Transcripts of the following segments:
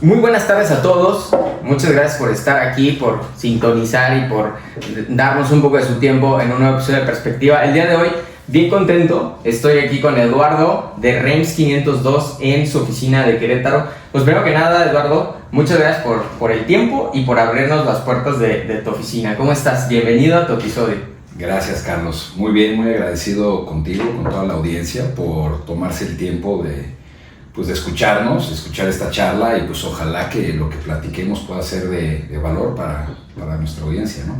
Muy buenas tardes a todos, muchas gracias por estar aquí, por sintonizar y por darnos un poco de su tiempo en un nuevo episodio de Perspectiva. El día de hoy, bien contento, estoy aquí con Eduardo de Reims 502 en su oficina de Querétaro. Pues primero que nada, Eduardo, muchas gracias por el tiempo y por abrirnos las puertas de tu oficina. ¿Cómo estás? Bienvenido a tu episodio. Gracias, Carlos. Muy bien, muy agradecido contigo, con toda la audiencia por tomarse el tiempo de escucharnos, escuchar esta charla y pues ojalá que lo que platiquemos pueda ser de valor para nuestra audiencia, ¿no?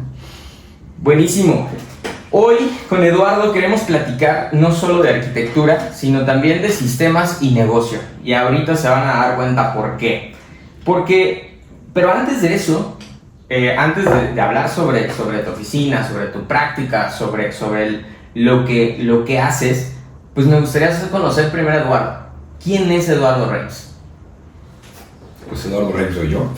Buenísimo. Hoy con Eduardo queremos platicar no solo de arquitectura, sino también de sistemas y negocio. Y ahorita se van a dar cuenta por qué. Pero antes de eso, antes de hablar sobre tu oficina, sobre tu práctica, sobre lo que haces, pues me gustaría conocer primero a Eduardo. ¿Quién es Eduardo Reims? Pues Eduardo Reims soy yo.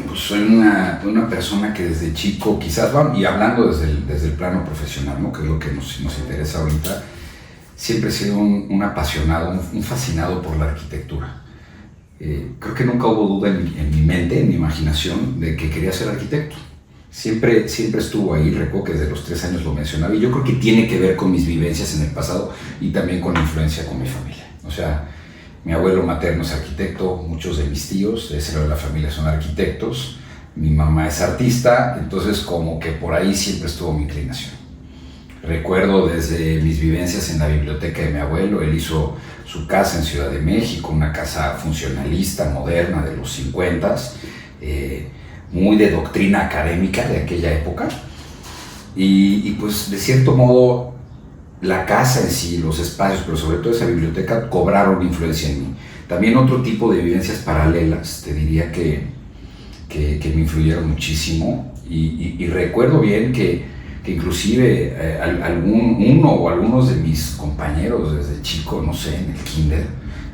Pues soy una persona que desde chico, quizás, y hablando desde el plano profesional, ¿no? Que es lo que nos interesa ahorita, siempre he sido un apasionado, un fascinado por la arquitectura. Creo que nunca hubo duda en mi mente, en mi imaginación, de que quería ser arquitecto. Siempre estuvo ahí, recuerdo que desde los 3 años lo mencionaba, y yo creo que tiene que ver con mis vivencias en el pasado y también con la influencia con mi familia. O sea, mi abuelo materno es arquitecto, muchos de mis tíos de ese lado de la familia son arquitectos, mi mamá es artista, entonces como que por ahí siempre estuvo mi inclinación. Recuerdo desde mis vivencias en la biblioteca de mi abuelo, él hizo su casa en Ciudad de México, una casa funcionalista, moderna, de los 50s, muy de doctrina académica de aquella época, y pues de cierto modo la casa en sí, los espacios, pero sobre todo esa biblioteca, cobraron influencia en mí. También otro tipo de vivencias paralelas, te diría que me influyeron muchísimo, y recuerdo bien que inclusive uno o algunos de mis compañeros desde chico, no sé, en el kinder,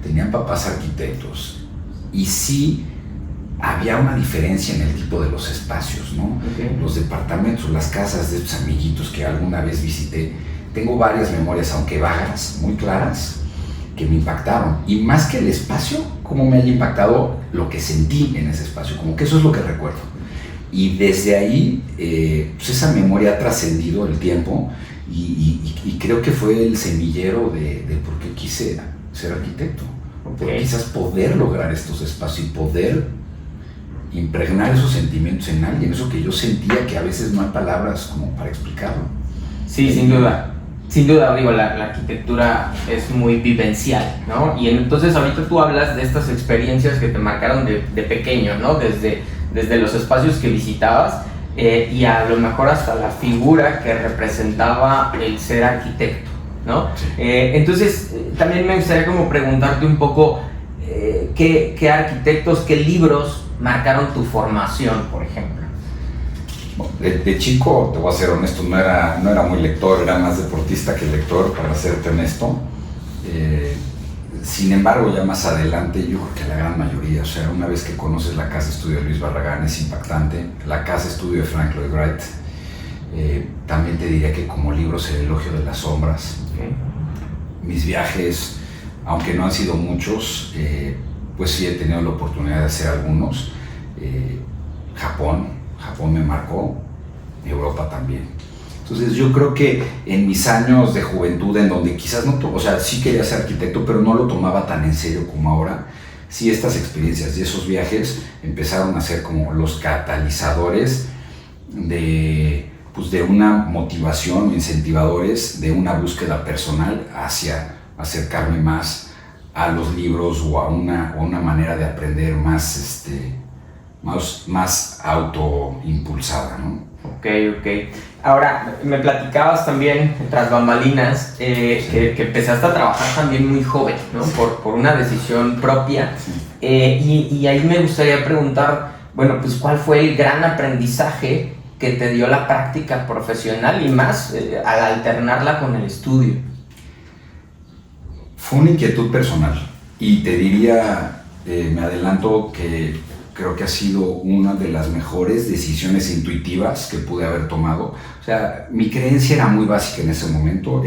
tenían papás arquitectos, y sí había una diferencia en el tipo de los espacios, ¿no? Okay. Los departamentos, las casas de estos amiguitos que alguna vez visité, tengo varias memorias, aunque vagas, muy claras, que me impactaron. Y más que el espacio, cómo me haya impactado lo que sentí en ese espacio, como que eso es lo que recuerdo. Y desde ahí, pues esa memoria ha trascendido el tiempo, y creo que fue el semillero de por qué quise ser arquitecto. Okay. Por quizás poder lograr estos espacios y poder impregnar esos sentimientos en alguien, eso que yo sentía que a veces no hay palabras como para explicarlo. Sí, sin duda, digo, la arquitectura es muy vivencial, ¿no? Y entonces ahorita tú hablas de estas experiencias que te marcaron de pequeño, ¿no? Desde los espacios que visitabas, y a lo mejor hasta la figura que representaba el ser arquitecto, ¿no? Sí. Entonces también me gustaría como preguntarte un poco qué arquitectos, qué libros marcaron tu formación, por ejemplo. De chico, te voy a ser honesto, no era muy lector, era más deportista que lector, para serte honesto. Sin embargo, ya más adelante, yo creo que la gran mayoría, o sea, una vez que conoces la casa estudio de Luis Barragán, es impactante. La casa estudio de Frank Lloyd Wright. También te diría que como libros, El elogio de las sombras. Okay. Mis viajes, aunque no han sido muchos, pues sí he tenido la oportunidad de hacer algunos. Japón me marcó, Europa también. Entonces yo creo que en mis años de juventud, en donde quizás no, o sea, sí quería ser arquitecto, pero no lo tomaba tan en serio como ahora, sí estas experiencias y esos viajes empezaron a ser como los catalizadores de una motivación, incentivadores de una búsqueda personal hacia acercarme más a los libros o a una manera de aprender más autoimpulsada, ¿no? Ok. Ahora, me platicabas también, tras bambalinas, que empezaste a trabajar también muy joven, ¿no? Sí. Por una decisión propia. Sí. Y ahí me gustaría preguntar, bueno, pues, ¿cuál fue el gran aprendizaje que te dio la práctica profesional y más al alternarla con el estudio? Fue una inquietud personal, y te diría, me adelanto, que creo que ha sido una de las mejores decisiones intuitivas que pude haber tomado. O sea, mi creencia era muy básica en ese momento,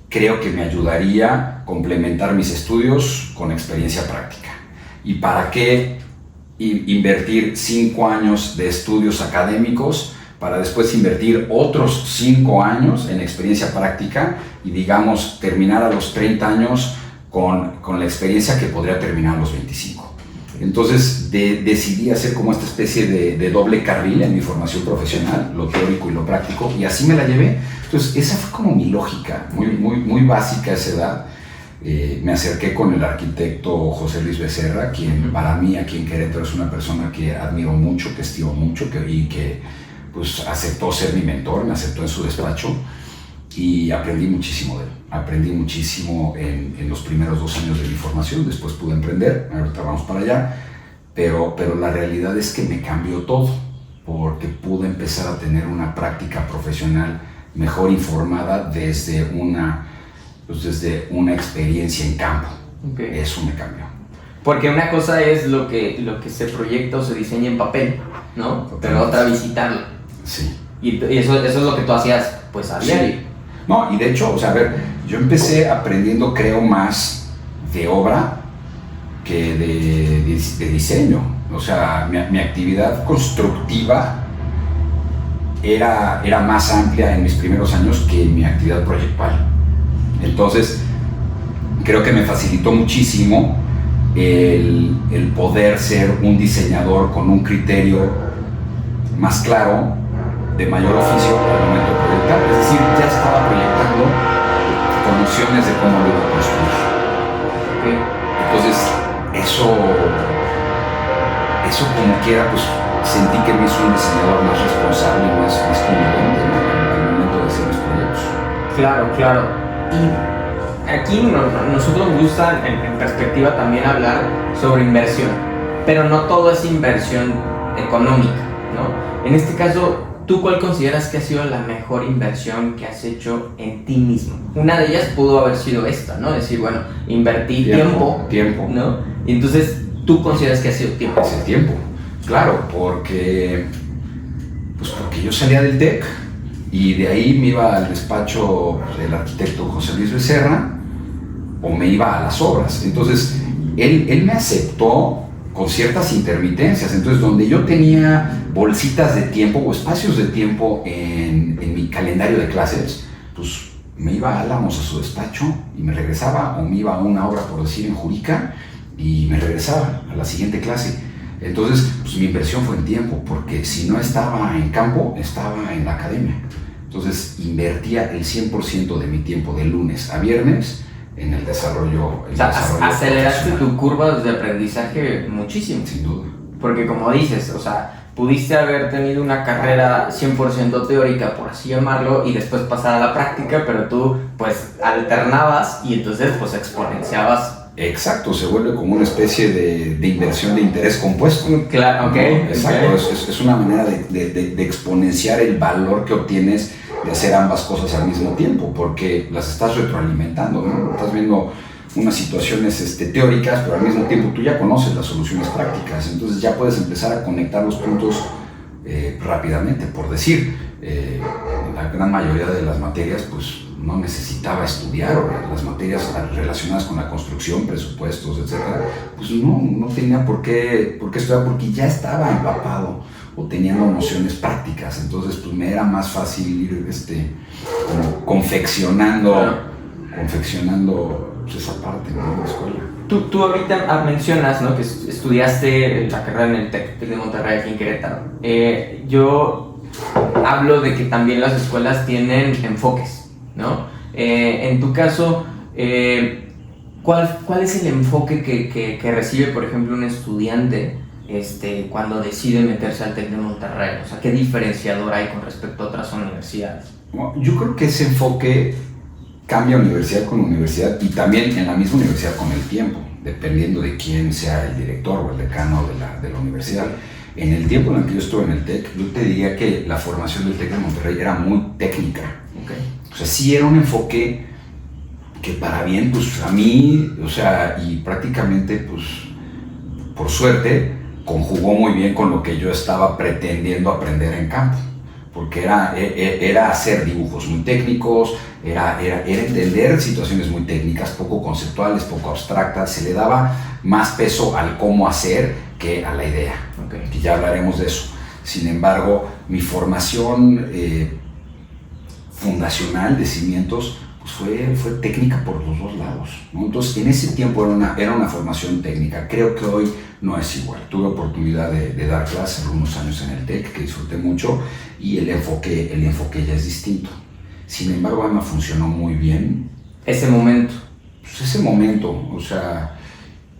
creo que me ayudaría complementar mis estudios con experiencia práctica. ¿Y para qué invertir 5 años de estudios académicos para después invertir otros 5 años en experiencia práctica y, digamos, terminar a los 30 años con la experiencia que podría terminar a los 25? Entonces decidí hacer como esta especie de doble carril en mi formación profesional, lo teórico y lo práctico, y así me la llevé. Entonces esa fue como mi lógica, muy básica a esa edad. Me acerqué con el arquitecto José Luis Becerra, quien para mí aquí en Querétaro es una persona que admiro mucho, que estimo mucho, y que pues aceptó ser mi mentor, me aceptó en su despacho. Y aprendí muchísimo de él. Aprendí muchísimo en los primeros 2 años de mi formación. Después pude emprender, ahorita vamos para allá. Pero la realidad es que me cambió todo, porque pude empezar a tener una práctica profesional mejor informada desde una experiencia en campo. Okay. Eso me cambió. Porque una cosa es lo que se proyecta o se diseña en papel, ¿no? Totalmente. Pero otra visitarlo. Sí. Y eso es lo que tú hacías, pues, a diario. Sí. No, y de hecho, o sea, a ver, yo empecé aprendiendo, creo, más de obra que de diseño. O sea, mi actividad constructiva era más amplia en mis primeros años que mi actividad proyectual. Entonces, creo que me facilitó muchísimo el poder ser un diseñador con un criterio más claro, de mayor oficio al momento de proyectar. Es decir, ya estaba proyectando con nociones de cómo lo iba a construir. Okay. Entonces, eso como quiera, pues sentí que me hizo un diseñador más responsable y más conveniente, ¿no? Al momento de hacer mis proyectos. Claro. Y aquí nosotros nos gusta en perspectiva también hablar sobre inversión, pero no todo es inversión económica, ¿no? En este caso, ¿tú cuál consideras que ha sido la mejor inversión que has hecho en ti mismo? Una de ellas pudo haber sido esta, ¿no? Decir, bueno, invertí tiempo, ¿no? Y entonces, ¿tú consideras que ha sido tiempo? Ese tiempo, claro, porque yo salía del TEC y de ahí me iba al despacho del arquitecto José Luis Becerra o me iba a las obras. Entonces, él me aceptó con ciertas intermitencias. Entonces, donde yo tenía bolsitas de tiempo o espacios de tiempo en mi calendario de clases, pues me iba a Álamos a su despacho y me regresaba, o me iba a una obra, por decir, en Jurica, y me regresaba a la siguiente clase. Entonces, pues mi inversión fue en tiempo, porque si no estaba en campo, estaba en la academia. Entonces, invertía el 100% de mi tiempo de lunes a viernes en el desarrollo. O sea, aceleraste tu curva de aprendizaje muchísimo. Sin duda. Porque como dices, o sea, pudiste haber tenido una carrera 100% teórica, por así llamarlo, y después pasar a la práctica, pero tú pues alternabas y entonces pues exponenciabas. Exacto, se vuelve como una especie de inversión de interés compuesto. Claro, ok. ¿No? Exacto, Okay. Es una manera de exponenciar el valor que obtienes de hacer ambas cosas al mismo tiempo, porque las estás retroalimentando, ¿no? Estás viendo unas situaciones teóricas, pero al mismo tiempo tú ya conoces las soluciones prácticas, entonces ya puedes empezar a conectar los puntos rápidamente. Por decir, la gran mayoría de las materias pues no necesitaba estudiar, o las materias relacionadas con la construcción, presupuestos, etcétera, pues no tenía por qué estudiar, porque ya estaba empapado o teniendo nociones prácticas. Entonces pues me era más fácil ir como confeccionando pues, esa parte, ¿no?, de la escuela. Tú ahorita mencionas, ¿no?, que estudiaste la carrera en el TEC de Monterrey, aquí en Querétaro. Yo hablo de que también las escuelas tienen enfoques, ¿no? En tu caso, ¿cuál es el enfoque que recibe, por ejemplo, un estudiante cuando decide meterse al TEC de Monterrey? O sea, ¿qué diferenciador hay con respecto a otras universidades? Bueno, yo creo que ese enfoque cambia universidad con universidad, y también en la misma universidad con el tiempo, dependiendo de quién sea el director o el decano de la universidad. En el tiempo en el que yo estuve en el TEC, yo te diría que la formación del TEC de Monterrey era muy técnica. Okay. O sea, sí era un enfoque que para bien, pues a mí, o sea, y prácticamente, pues, por suerte, conjugó muy bien con lo que yo estaba pretendiendo aprender en campo. Porque era hacer dibujos muy técnicos, era entender situaciones muy técnicas, poco conceptuales, poco abstractas. Se le daba más peso al cómo hacer que a la idea, que ya hablaremos de eso. Sin embargo, mi formación fundacional de cimientos pues fue técnica por los dos lados, ¿no? Entonces, en ese tiempo era una formación técnica. Creo que hoy no es igual. Tuve oportunidad de dar clases algunos años en el TEC, que disfruté mucho, y el enfoque ya es distinto. Sin embargo, a mí me funcionó muy bien. Ese momento. Pues ese momento, o sea,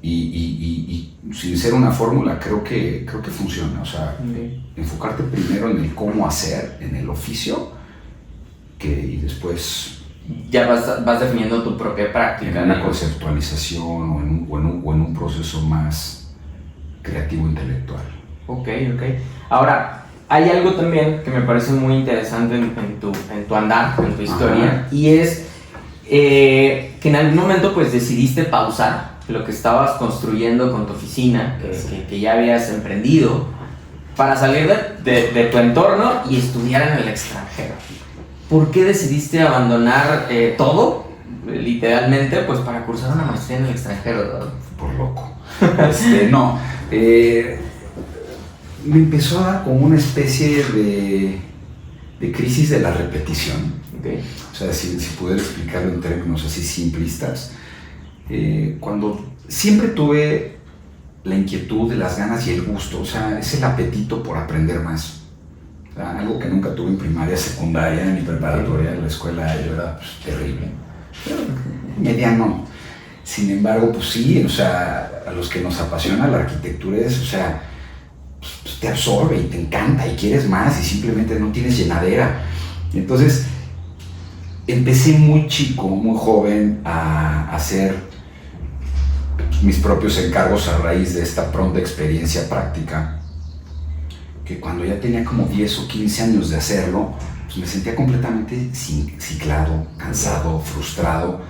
y sin ser una fórmula, creo que funciona. O sea, enfocarte primero en el cómo hacer, en el oficio, y después ya vas definiendo tu propia práctica. En una conceptualización o en un proceso más creativo intelectual. Ok. Ahora, hay algo también que me parece muy interesante en tu andar, en tu historia, y es que en algún momento pues decidiste pausar lo que estabas construyendo con tu oficina, que ya habías emprendido, para salir de tu entorno y estudiar en el extranjero. ¿Por qué decidiste abandonar todo, literalmente, pues para cursar una maestría en el extranjero, ¿no? Por loco. No, me empezó a dar como una especie de crisis de la repetición. Okay. O sea, si pudiera explicarlo en términos así simplistas, cuando siempre tuve la inquietud, las ganas y el gusto, o sea, es el apetito por aprender más. O sea, algo que nunca tuve en primaria, secundaria, ni preparatoria, en la escuela yo era pues, terrible. Mediano. Sin embargo, pues sí, o sea, a los que nos apasiona la arquitectura es, o sea, pues te absorbe y te encanta y quieres más y simplemente no tienes llenadera. Entonces, empecé muy chico, muy joven a hacer mis propios encargos a raíz de esta pronta experiencia práctica, que cuando ya tenía como 10 o 15 años de hacerlo, pues me sentía completamente ciclado, cansado, frustrado,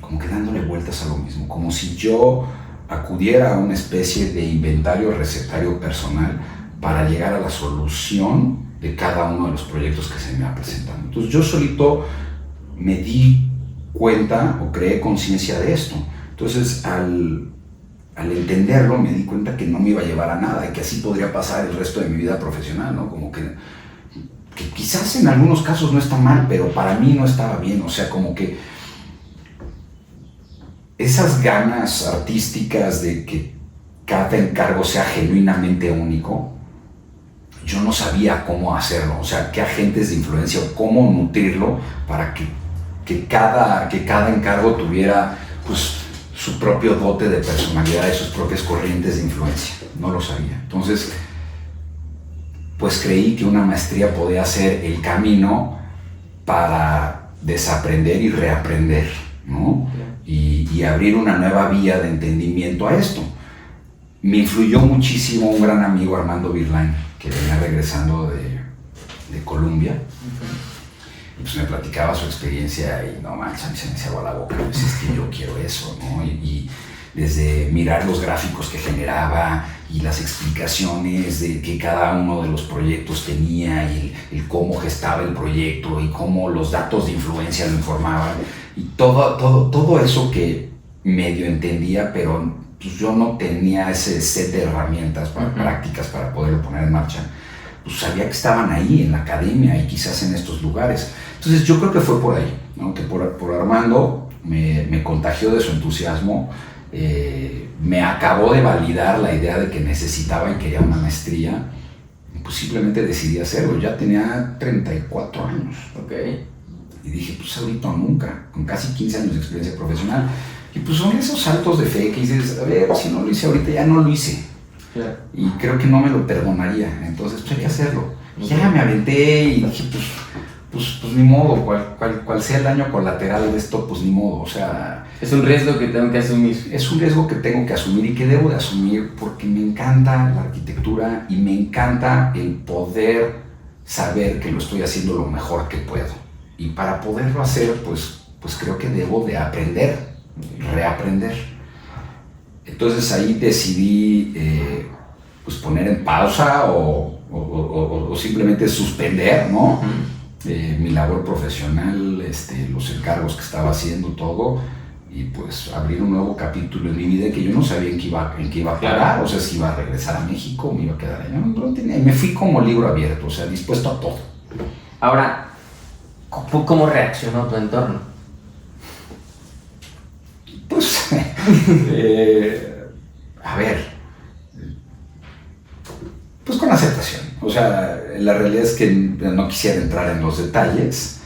como que dándole vueltas a lo mismo, como si yo acudiera a una especie de inventario recetario personal para llegar a la solución de cada uno de los proyectos que se me va presentando. Entonces yo solito me di cuenta o creé conciencia de esto. Entonces al entenderlo me di cuenta que no me iba a llevar a nada y que así podría pasar el resto de mi vida profesional, ¿no? Como que quizás en algunos casos no está mal, pero para mí no estaba bien. O sea, como que esas ganas artísticas de que cada encargo sea genuinamente único, yo no sabía cómo hacerlo, o sea, qué agentes de influencia o cómo nutrirlo para que cada encargo tuviera pues su propio dote de personalidad y sus propias corrientes de influencia. No lo sabía. Entonces, pues creí que una maestría podía ser el camino para desaprender y reaprender, ¿no? Y abrir una nueva vía de entendimiento a esto. Me influyó muchísimo un gran amigo, Armando Birlain, que venía regresando de Colombia. Y pues me platicaba su experiencia y no manches, a mí se me hacía agua la boca. Pues es que yo quiero eso, ¿no? Y desde mirar los gráficos que generaba y las explicaciones de que cada uno de los proyectos tenía y el cómo gestaba el proyecto y cómo los datos de influencia lo informaban y todo eso que medio entendía, pero pues yo no tenía ese set de herramientas prácticas para poderlo poner en marcha. Pues sabía que estaban ahí en la academia y quizás en estos lugares. Entonces yo creo que fue por ahí, ¿no? Que por Armando me contagió de su entusiasmo, me acabó de validar la idea de que necesitaba y quería una maestría, pues simplemente decidí hacerlo. Ya tenía 34 años. Okay. Y dije, pues ahorita o nunca, con casi 15 años de experiencia profesional. Y pues son esos saltos de fe que dices, a ver, si no lo hice ahorita, ya no lo hice. Claro. Y creo que no me lo perdonaría, entonces pues hay que hacerlo. Okay. Ya me aventé y dije, pues ni modo, cual sea el daño colateral de esto, pues ni modo, o sea... Es un riesgo que tengo que asumir. Es un riesgo que tengo que asumir y que debo de asumir porque me encanta la arquitectura y me encanta el poder saber que lo estoy haciendo lo mejor que puedo. Y para poderlo hacer, pues creo que debo de aprender, reaprender. Entonces ahí decidí pues poner en pausa o simplemente suspender, ¿no? mi labor profesional, los encargos que estaba haciendo, todo, y pues abrir un nuevo capítulo en mi vida que yo no sabía en qué iba a parar, o sea, si iba a regresar a México, me iba a quedar allá, me fui como libro abierto, o sea, dispuesto a todo. Ahora, ¿cómo reaccionó tu entorno? Pues, a ver, pues con aceptación. O sea, la realidad es que no quisiera entrar en los detalles,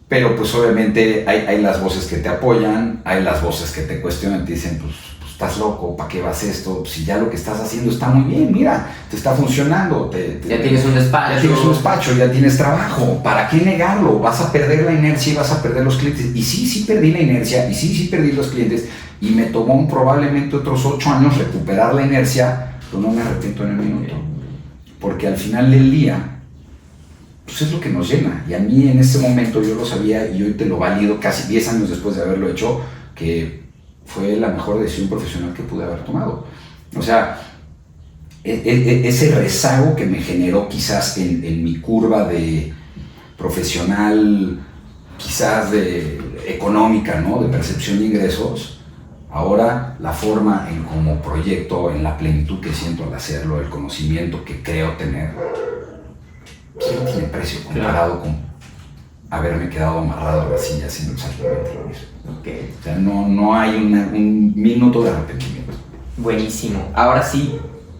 pero pues obviamente hay las voces que te apoyan, hay las voces que te cuestionan, te dicen, pues estás loco, ¿para qué vas esto? Si ya lo que estás haciendo está muy bien, mira, te está funcionando. Ya tienes un despacho. Ya tienes un despacho, ya tienes trabajo, ¿para qué negarlo? Vas a perder la inercia y vas a perder los clientes. Y sí perdí la inercia, y sí perdí los clientes, y me tomó probablemente otros 8 años recuperar la inercia, pero no me arrepiento en el minuto. Porque al final del día, pues es lo que nos llena. Y a mí en ese momento yo lo sabía, y hoy te lo valido casi 10 años después de haberlo hecho, que fue la mejor decisión profesional que pude haber tomado. O sea, ese rezago que me generó quizás en mi curva de profesional, quizás de económica, ¿no? De percepción de ingresos, ahora la forma en como proyecto, en la plenitud que siento al hacerlo, el conocimiento que creo tener, pues no tiene precio comparado con haberme quedado amarrado a la silla haciendo exactamente lo mismo. Okay. O sea, no hay un minuto de arrepentimiento. Buenísimo. Ahora sí,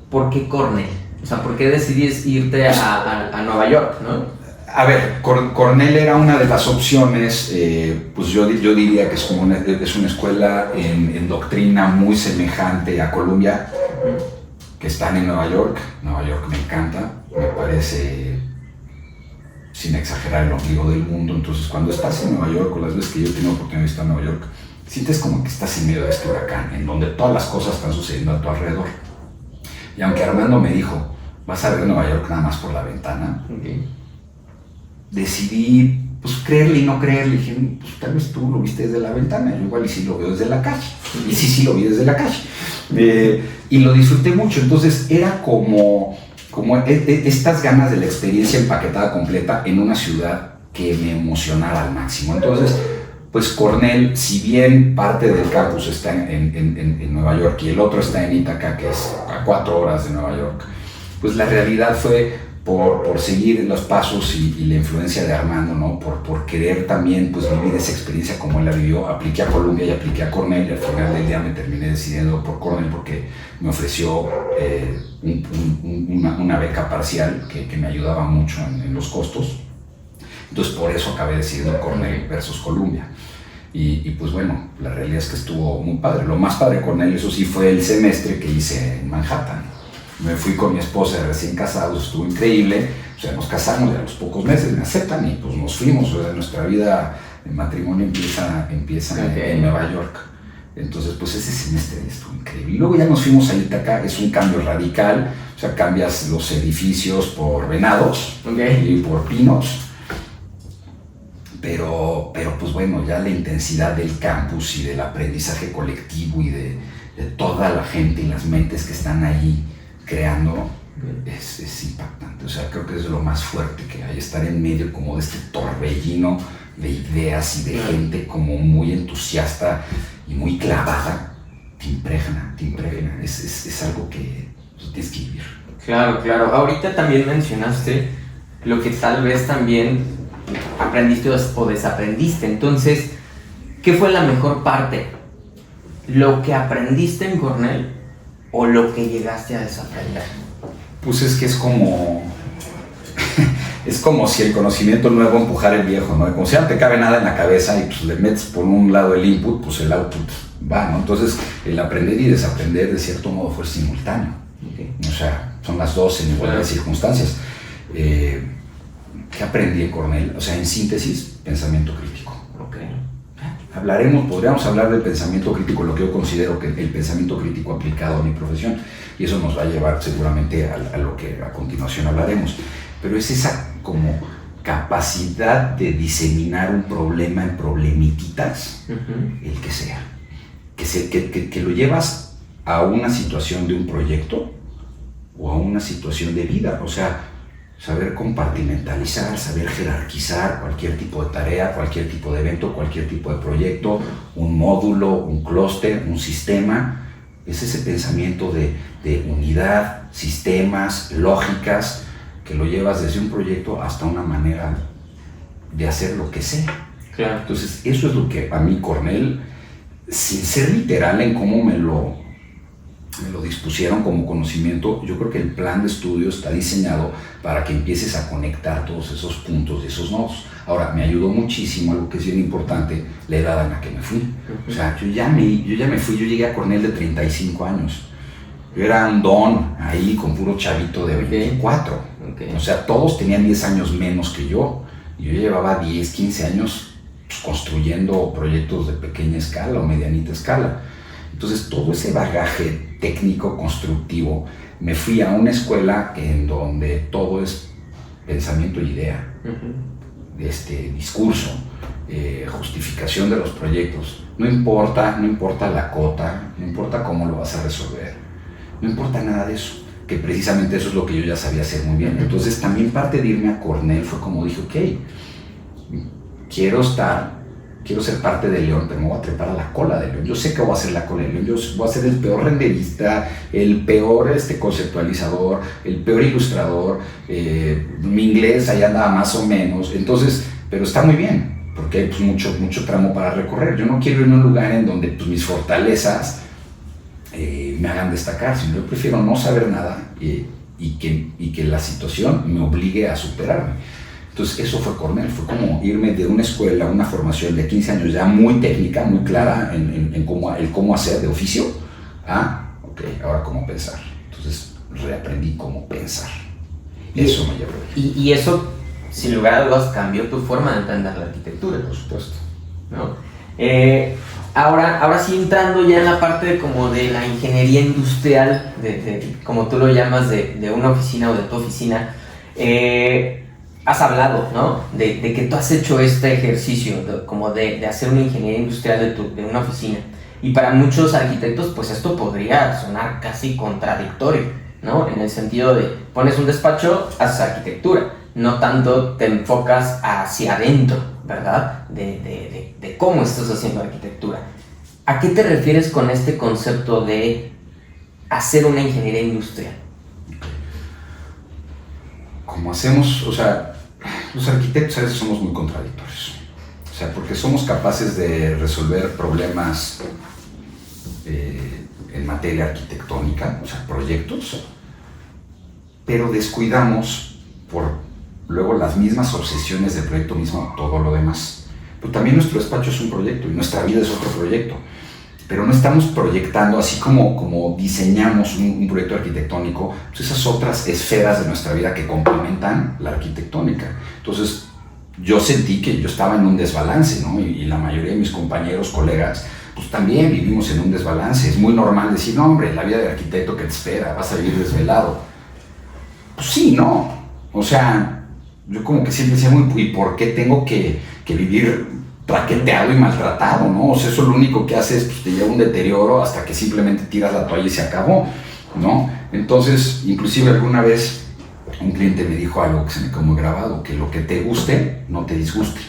¿por qué Cornell? O sea, ¿por qué decidís irte a Nueva York, no? A ver, Cornell era una de las opciones, pues yo diría que es una escuela en doctrina muy semejante a Columbia, que están en Nueva York. Nueva York me encanta, me parece, sin exagerar, el ombligo del mundo. Entonces, cuando estás en Nueva York, o las veces que yo he tenido oportunidad de estar en Nueva York, sientes como que estás en medio de este huracán, en donde todas las cosas están sucediendo a tu alrededor. Y aunque Armando me dijo, vas a ver Nueva York nada más por la ventana, decidí, pues, creerle y no creerle. Dije, pues tal vez tú lo viste desde la ventana, yo igual y sí lo veo desde la calle. Y sí lo vi desde la calle. Y lo disfruté mucho. Entonces, era como estas ganas de la experiencia empaquetada completa en una ciudad que me emocionara al máximo. Entonces, pues Cornell, si bien parte del campus está en Nueva York y el otro está en Ítaca, que es a 4 horas de Nueva York, pues la realidad fue por seguir los pasos y la influencia de Armando, ¿no? Por querer también pues vivir esa experiencia como él la vivió. Apliqué a Columbia y apliqué a Cornell, y al final del día me terminé decidiendo por Cornell porque me ofreció una beca parcial que me ayudaba mucho en los costos. Entonces por eso acabé decidiendo Cornell versus Columbia. Y pues bueno, la realidad es que estuvo muy padre. Lo más padre de Cornell, eso sí, fue el semestre que hice en Manhattan. Me fui con mi esposa recién casados, estuvo increíble. O sea, nos casamos y a los pocos meses me aceptan y pues nos fuimos. O sea, nuestra vida de matrimonio empieza en Nueva York. Entonces, pues ese semestre estuvo increíble. Y luego ya nos fuimos a Ítaca, es un cambio radical. O sea, cambias los edificios por venados y por pinos. Pero pues bueno, ya la intensidad del campus y del aprendizaje colectivo y de toda la gente y las mentes que están ahí creando es impactante. O sea, creo que es lo más fuerte que hay, estar en medio como de este torbellino de ideas y de gente como muy entusiasta y muy clavada. Te impregna. Es algo que tienes que vivir. Claro. Ahorita también mencionaste lo que tal vez también aprendiste o desaprendiste. Entonces, ¿qué fue la mejor parte? ¿Lo que aprendiste en Cornell o lo que llegaste a desaprender? Pues es que es como si el conocimiento nuevo empujara el viejo, ¿no? Como si no te cabe nada en la cabeza y pues le metes por un lado el input, pues el output va, ¿no? Entonces el aprender y desaprender de cierto modo fue simultáneo. O sea, son las dos en igualdad de circunstancias. ¿Qué aprendí en Cornell? O sea, en síntesis, pensamiento crítico. Podríamos hablar del pensamiento crítico, lo que yo considero que el pensamiento crítico aplicado a mi profesión, y eso nos va a llevar seguramente a lo que a continuación hablaremos, pero es esa como capacidad de diseminar un problema en problemititas, el que sea, que lo llevas a una situación de un proyecto o a una situación de vida. O sea, saber compartimentalizar, saber jerarquizar cualquier tipo de tarea, cualquier tipo de evento, cualquier tipo de proyecto, un módulo, un clúster, un sistema. Es ese pensamiento de unidad, sistemas, lógicas, que lo llevas desde un proyecto hasta una manera de hacer lo que sea. Claro. Entonces, eso es lo que a mí Cornell, sin ser literal en cómo me lo dispusieron como conocimiento, yo creo que el plan de estudio está diseñado para que empieces a conectar todos esos puntos y esos nodos. Ahora, me ayudó muchísimo, algo que es bien importante, la edad en la que me fui. O sea, yo ya me fui, yo llegué a Cornell de 35 años. Yo era un don ahí con puro chavito de 24. Okay. O sea, todos tenían 10 años menos que yo. Yo llevaba 10, 15 años pues, construyendo proyectos de pequeña escala o medianita escala. Entonces, todo ese bagaje técnico, constructivo, me fui a una escuela en donde todo es pensamiento y idea, discurso, justificación de los proyectos. No importa la cota, no importa cómo lo vas a resolver, no importa nada de eso, que precisamente eso es lo que yo ya sabía hacer muy bien. Entonces, también parte de irme a Cornell fue como dije, ok, quiero ser parte de León, pero me voy a trepar a la cola de León. Yo sé que voy a ser la cola de León, yo voy a ser el peor renderista, el peor conceptualizador, el peor ilustrador, mi inglés ahí andaba más o menos, entonces, pero está muy bien, porque hay pues, mucho tramo para recorrer. Yo no quiero ir a un lugar en donde pues, mis fortalezas me hagan destacar, sino yo prefiero no saber nada y que la situación me obligue a superarme. Entonces eso fue Cornell, fue como irme de una escuela, una formación de 15 años ya muy técnica, muy clara en cómo hacer de oficio, a, ok, ahora cómo pensar. Entonces reaprendí cómo pensar. Eso me llevó. Y eso, sin lugar a dudas, cambió tu forma de entender la arquitectura. Por supuesto. ¿No? Ahora sí, entrando ya en la parte como de la ingeniería industrial, como tú lo llamas, de una oficina o de tu oficina, has hablado, ¿no? De que tú has hecho este ejercicio, como de hacer una ingeniería industrial de una oficina. Y para muchos arquitectos, pues esto podría sonar casi contradictorio, ¿no? En el sentido de, pones un despacho, haces arquitectura. No tanto te enfocas hacia adentro, ¿verdad? De cómo estás haciendo arquitectura. ¿A qué te refieres con este concepto de hacer una ingeniería industrial? Como hacemos, o sea, los arquitectos a veces somos muy contradictorios. O sea, porque somos capaces de resolver problemas en materia arquitectónica, o sea, proyectos, pero descuidamos por luego las mismas obsesiones del proyecto mismo, todo lo demás. Pero también nuestro despacho es un proyecto y nuestra vida es otro proyecto. Pero no estamos proyectando, así como diseñamos un proyecto arquitectónico, pues esas otras esferas de nuestra vida que complementan la arquitectónica. Entonces, yo sentí que yo estaba en un desbalance, ¿no? Y la mayoría de mis compañeros, colegas, pues también vivimos en un desbalance. Es muy normal decir, no, hombre, la vida de arquitecto que te espera, vas a vivir desvelado. Pues sí, no. O sea, yo como que siempre decía, ¿y por qué tengo que vivir traqueteado y maltratado, ¿no? O sea, eso lo único que hace es, pues, te lleva un deterioro hasta que simplemente tiras la toalla y se acabó, ¿no? Entonces, inclusive alguna vez un cliente me dijo algo que se me quedó muy grabado, que lo que te guste, no te disguste.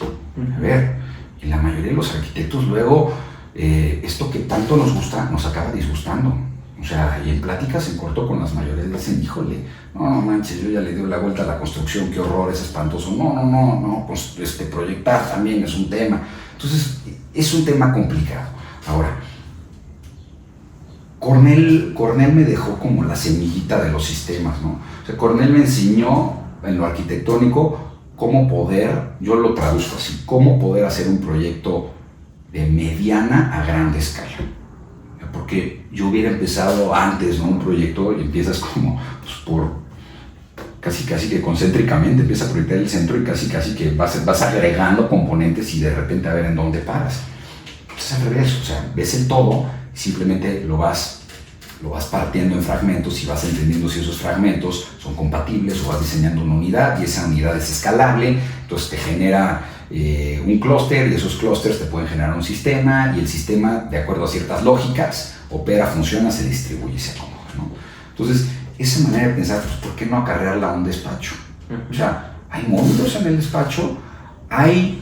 A ver, y la mayoría de los arquitectos luego, esto que tanto nos gusta, nos acaba disgustando. O sea, y en pláticas en corto con las mayores dicen, híjole, no manches, yo ya le doy la vuelta a la construcción, qué horror, es espantoso. No, pues proyectar también es un tema. Entonces, es un tema complicado. Ahora, Cornell me dejó como la semillita de los sistemas, ¿no? O sea, Cornell me enseñó en lo arquitectónico cómo poder, yo lo traduzco así, cómo poder hacer un proyecto de mediana a grande escala. Porque yo hubiera empezado antes, ¿no? Un proyecto y empiezas como pues, por casi que concéntricamente empiezas a proyectar el centro y casi que vas agregando componentes y de repente a ver en dónde paras. Es al revés, o sea, ves el todo y simplemente lo vas partiendo en fragmentos y vas entendiendo si esos fragmentos son compatibles o vas diseñando una unidad y esa unidad es escalable, entonces te genera un clúster y esos clústeres te pueden generar un sistema y el sistema, de acuerdo a ciertas lógicas, opera, funciona, se distribuye y se acomoda, ¿no? Entonces, esa manera de pensar, pues, ¿por qué no acarrearla a un despacho? O sea, hay módulos en el despacho, hay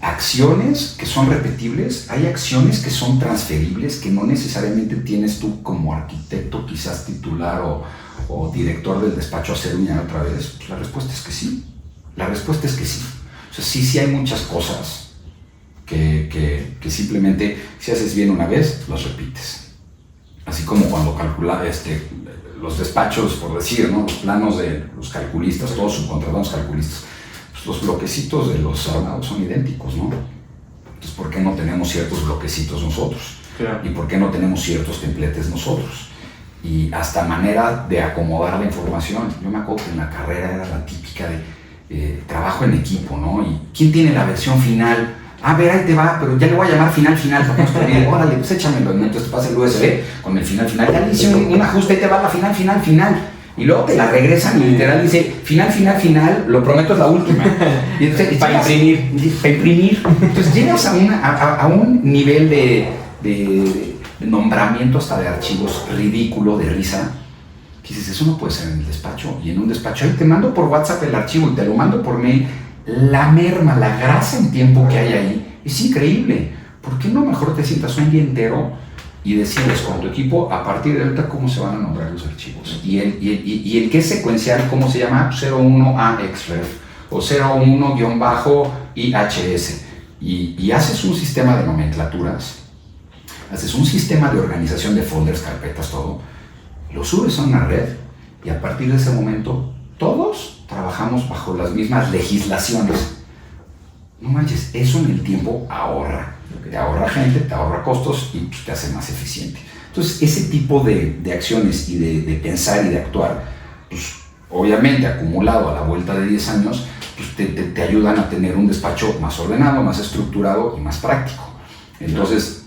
acciones que son repetibles, hay acciones que son transferibles, que no necesariamente tienes tú como arquitecto, quizás titular o director del despacho hacer una y otra vez. Pues la respuesta es que sí. La respuesta es que sí. O sea, sí hay muchas cosas que simplemente si haces bien una vez, las repites. Así como cuando calcula los despachos, por decir, ¿no? Los planos de los calculistas, todos subcontratados calculistas, pues los bloquecitos de los armados son idénticos, ¿no? Entonces, ¿por qué no tenemos ciertos bloquecitos nosotros? Claro. ¿Y por qué no tenemos ciertos templates nosotros? Y hasta manera de acomodar la información. Yo me acuerdo que en la carrera era la típica de trabajo en equipo, ¿no? ¿Y quién tiene la versión final? A ver, ahí te va, pero ya le voy a llamar final para que nos termine. Órale, pues échamelo. Entonces te pasa el USB con el final. Ya le hice un ajuste, ahí te va la final. Y luego te la regresan y literal dice final, lo prometo es la última. Y entonces, para imprimir. Entonces llegas a un nivel de nombramiento hasta de archivos ridículo, de risa, que dices, eso no puede ser en el despacho. Y en un despacho, ahí te mando por WhatsApp el archivo y te lo mando por mail. La merma, la grasa en tiempo que hay ahí es increíble. ¿Por qué no mejor te sientas un día entero y decides con tu equipo a partir de ahorita cómo se van a nombrar los archivos? Y el que es secuencial, ¿cómo se llama? 01AXREF o 01-IHS. Y haces un sistema de nomenclaturas, haces un sistema de organización de folders, carpetas, todo, lo subes a una red y a partir de ese momento todos trabajamos bajo las mismas legislaciones. No manches, eso en el tiempo ahorra. Te ahorra gente, te ahorra costos y pues, te hace más eficiente. Entonces, ese tipo de acciones y de pensar y de actuar, pues obviamente acumulado a la vuelta de 10 años, pues te ayudan a tener un despacho más ordenado, más estructurado y más práctico. Entonces,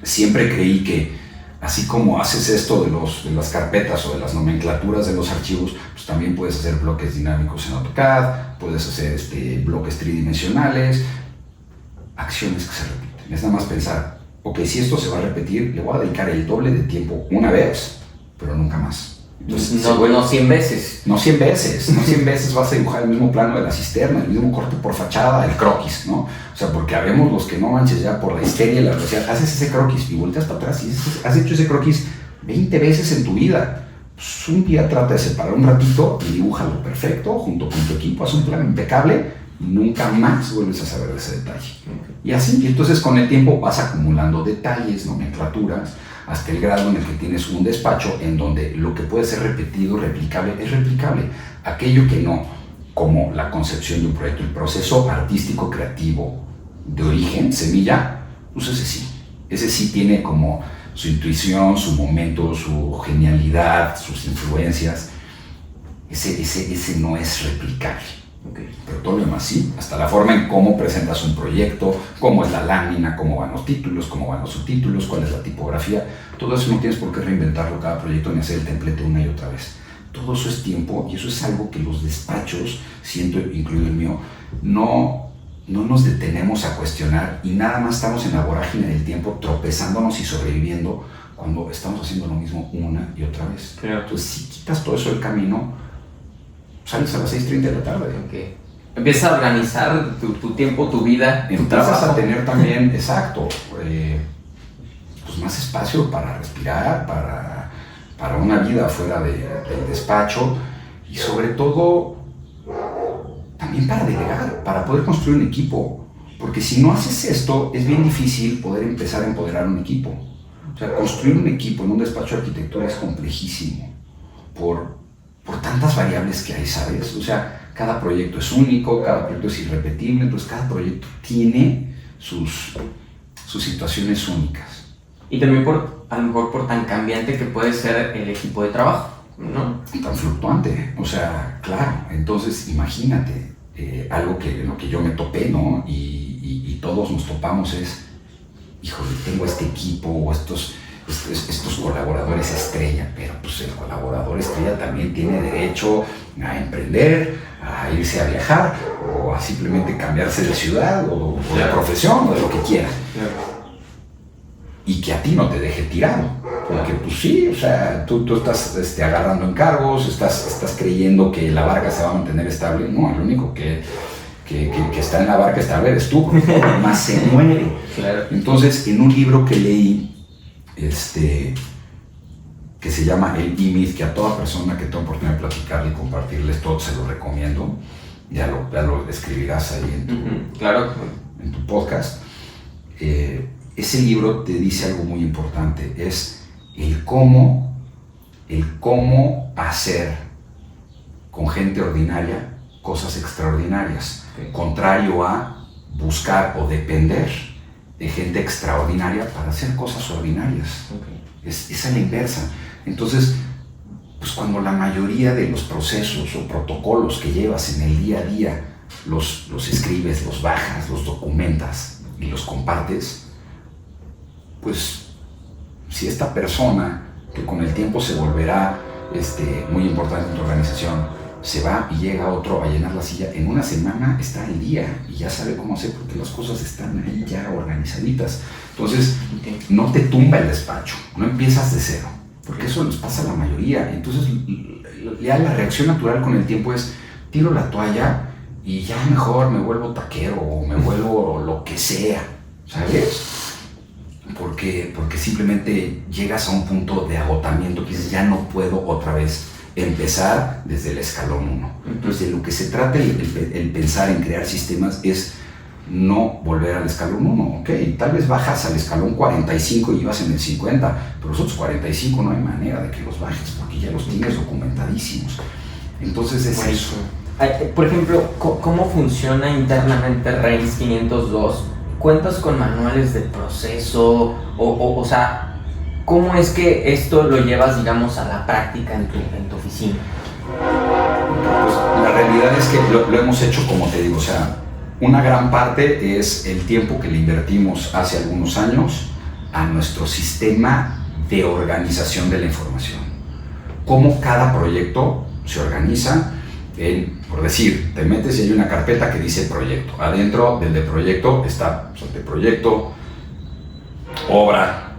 siempre creí que así como haces esto de las carpetas o de las nomenclaturas de los archivos, pues también puedes hacer bloques dinámicos en AutoCAD, puedes hacer bloques tridimensionales, acciones que se repiten. Es nada más pensar, ok, si esto se va a repetir, le voy a dedicar el doble de tiempo una vez, pero nunca más. Entonces, no 100 veces. No 100 veces vas a dibujar el mismo plano de la cisterna, el mismo corte por fachada, el croquis, ¿no? O sea, porque habemos los que no manches ya por la histeria y la velocidad, haces ese croquis y volteas para atrás y has hecho ese croquis 20 veces en tu vida. Pues un día trata de separar un ratito y dibújalo perfecto junto con tu equipo, haz un plano impecable y nunca más vuelves a saber de ese detalle. Y así, y entonces con el tiempo vas acumulando detalles, nomenclaturas, hasta el grado en el que tienes un despacho en donde lo que puede ser repetido, replicable, es replicable. Aquello que no, como la concepción de un proyecto, el proceso artístico creativo de origen, semilla, pues ese sí tiene como su intuición, su momento, su genialidad, sus influencias. Ese no es replicable. Okay. Pero todo lo demás sí, hasta la forma en cómo presentas un proyecto, cómo es la lámina, cómo van los títulos, cómo van los subtítulos, cuál es la tipografía, todo eso no tienes por qué reinventarlo cada proyecto ni hacer el templete una y otra vez. Todo eso es tiempo y eso es algo que los despachos, siento incluido el mío, no nos detenemos a cuestionar y nada más estamos en la vorágine del tiempo tropezándonos y sobreviviendo cuando estamos haciendo lo mismo una y otra vez. Claro. Entonces si quitas todo eso del camino, sales a las 6:30 de la tarde. Okay. Empiezas a organizar tu tiempo, tu vida, tu empiezas a tener también, exacto, pues más espacio para respirar, para una vida fuera del despacho y sobre todo también para delegar, para poder construir un equipo. Porque si no haces esto, es bien difícil poder empezar a empoderar un equipo. O sea, construir un equipo en un despacho de arquitectura es complejísimo por tantas variables que hay, ¿sabes? O sea, cada proyecto es único, cada proyecto es irrepetible, entonces cada proyecto tiene sus situaciones únicas. Y también a lo mejor por tan cambiante que puede ser el equipo de trabajo, ¿no? Tan fluctuante, o sea, claro, entonces imagínate, algo que lo que yo me topé, ¿no? Y todos nos topamos es, híjole, tengo este equipo o estos colaboradores estrella, pero pues el colaborador estrella también tiene derecho a emprender, a irse a viajar o a simplemente cambiarse de ciudad o de profesión o de lo que quiera. y que a ti no te deje tirado. Porque pues sí, o sea, tú estás agarrando encargos, estás creyendo que la barca se va a mantener estable. No, el único que está en la barca estable eres tú, porque todo lo demás se muere. Claro. Entonces, en un libro que leí, que se llama El E-Myth, que a toda persona que tenga oportunidad de platicarle y compartirles todo se lo recomiendo, ya lo escribirás ahí claro. en tu podcast. Ese libro te dice algo muy importante, es el cómo hacer con gente ordinaria cosas extraordinarias, contrario a buscar o depender de gente extraordinaria para hacer cosas ordinarias. Es a la inversa. Entonces, pues cuando la mayoría de los procesos o protocolos que llevas en el día a día los escribes, los bajas, los documentas y los compartes, pues si esta persona, que con el tiempo se volverá muy importante en tu organización, se va y llega otro a llenar la silla, en una semana está al día y ya sabe cómo hacer porque las cosas están ahí ya organizaditas. Entonces, no te tumba el despacho, no empiezas de cero, porque eso les pasa a la mayoría. Entonces, ya la reacción natural con el tiempo es, tiro la toalla y ya mejor me vuelvo taquero o me vuelvo lo que sea, ¿sabes? Porque simplemente llegas a un punto de agotamiento que dices, ya no puedo otra vez empezar desde el escalón 1. Entonces, de lo que se trata el pensar en crear sistemas es no volver al escalón 1, ¿ok? Tal vez bajas al escalón 45 y vas en el 50, pero los otros 45 no hay manera de que los bajes porque ya los tienes documentadísimos. Entonces es eso. Por ejemplo, ¿cómo funciona internamente RAINS 502? ¿Cuentas con manuales de proceso? O sea, ¿cómo es que esto lo llevas, digamos, a la práctica en tu oficina? Pues la realidad es que lo hemos hecho, como te digo, o sea, una gran parte es el tiempo que le invertimos hace algunos años a nuestro sistema de organización de la información. Cómo cada proyecto se organiza por decir, te metes y hay una carpeta que dice proyecto. Adentro del de proyecto está de proyecto, obra,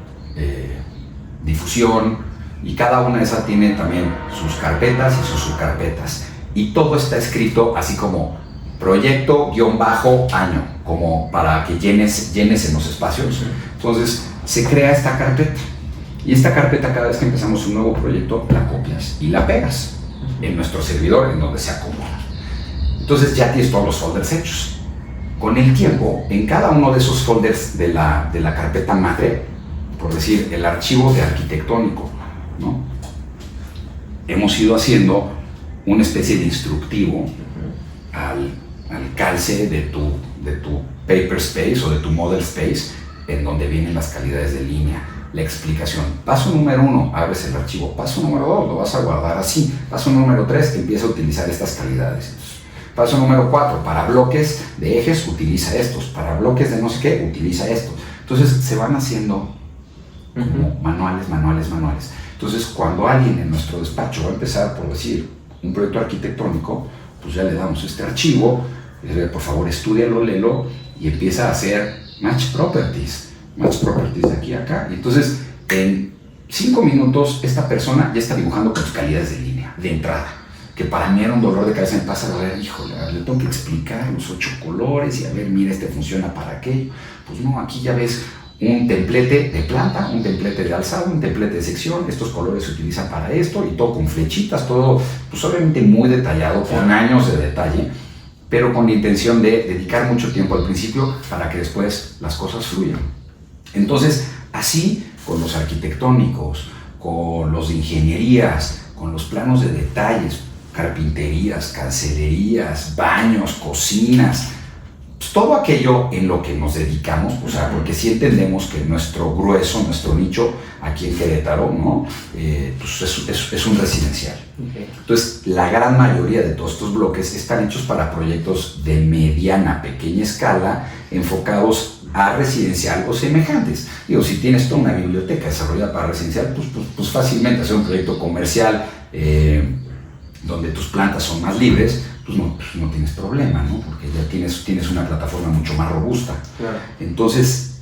difusión, y cada una de esas tiene también sus carpetas y sus subcarpetas. Y todo está escrito así como proyecto-año, como para que llenes en los espacios. Entonces se crea esta carpeta. Y esta carpeta, cada vez que empezamos un nuevo proyecto, la copias y la pegas en nuestro servidor, en donde se acomoda. Entonces ya tienes todos los folders hechos. Con el tiempo, en cada uno de esos folders de la carpeta madre, por decir, el archivo de arquitectónico, ¿no? Hemos ido haciendo una especie de instructivo al calce de tu paper space o de tu model space, en donde vienen las calidades de línea, la explicación. Paso número 1, abres el archivo. Paso número 2, lo vas a guardar así. Paso número 3, empieza a utilizar estas calidades. Paso número 4, para bloques de ejes utiliza estos, para bloques de no sé qué utiliza estos. Entonces se van haciendo como manuales. Entonces, cuando alguien en nuestro despacho va a empezar, por decir, un proyecto arquitectónico, pues ya le damos este archivo, por favor estúdialo, léelo y empieza a hacer match properties de aquí a acá. Y entonces, en 5 minutos, esta persona ya está dibujando con sus calidades de línea, de entrada, que para mí era un dolor de cabeza. Me pasa a ver, híjole, le tengo que explicar los 8 colores y a ver, mira, este funciona para aquello. Pues no, aquí ya ves un templete de planta, un templete de alzado, un templete de sección, estos colores se utilizan para esto y todo con flechitas, todo pues obviamente muy detallado, con años de detalle, pero con la intención de dedicar mucho tiempo al principio para que después las cosas fluyan. Entonces, así con los arquitectónicos, con los de ingenierías, con los planos de detalles, carpinterías, cancelerías, baños, cocinas, pues todo aquello en lo que nos dedicamos, o sea, porque sí entendemos que nuestro grueso, nuestro nicho aquí en Querétaro, ¿no? Pues es un residencial. Entonces, la gran mayoría de todos estos bloques están hechos para proyectos de mediana, pequeña escala, enfocados a residencial o semejantes. Digo, si tienes toda una biblioteca desarrollada para residencial, pues fácilmente hacer un proyecto comercial donde tus plantas son más libres, pues no tienes problema, ¿no? Porque ya tienes una plataforma mucho más robusta. Claro. Entonces,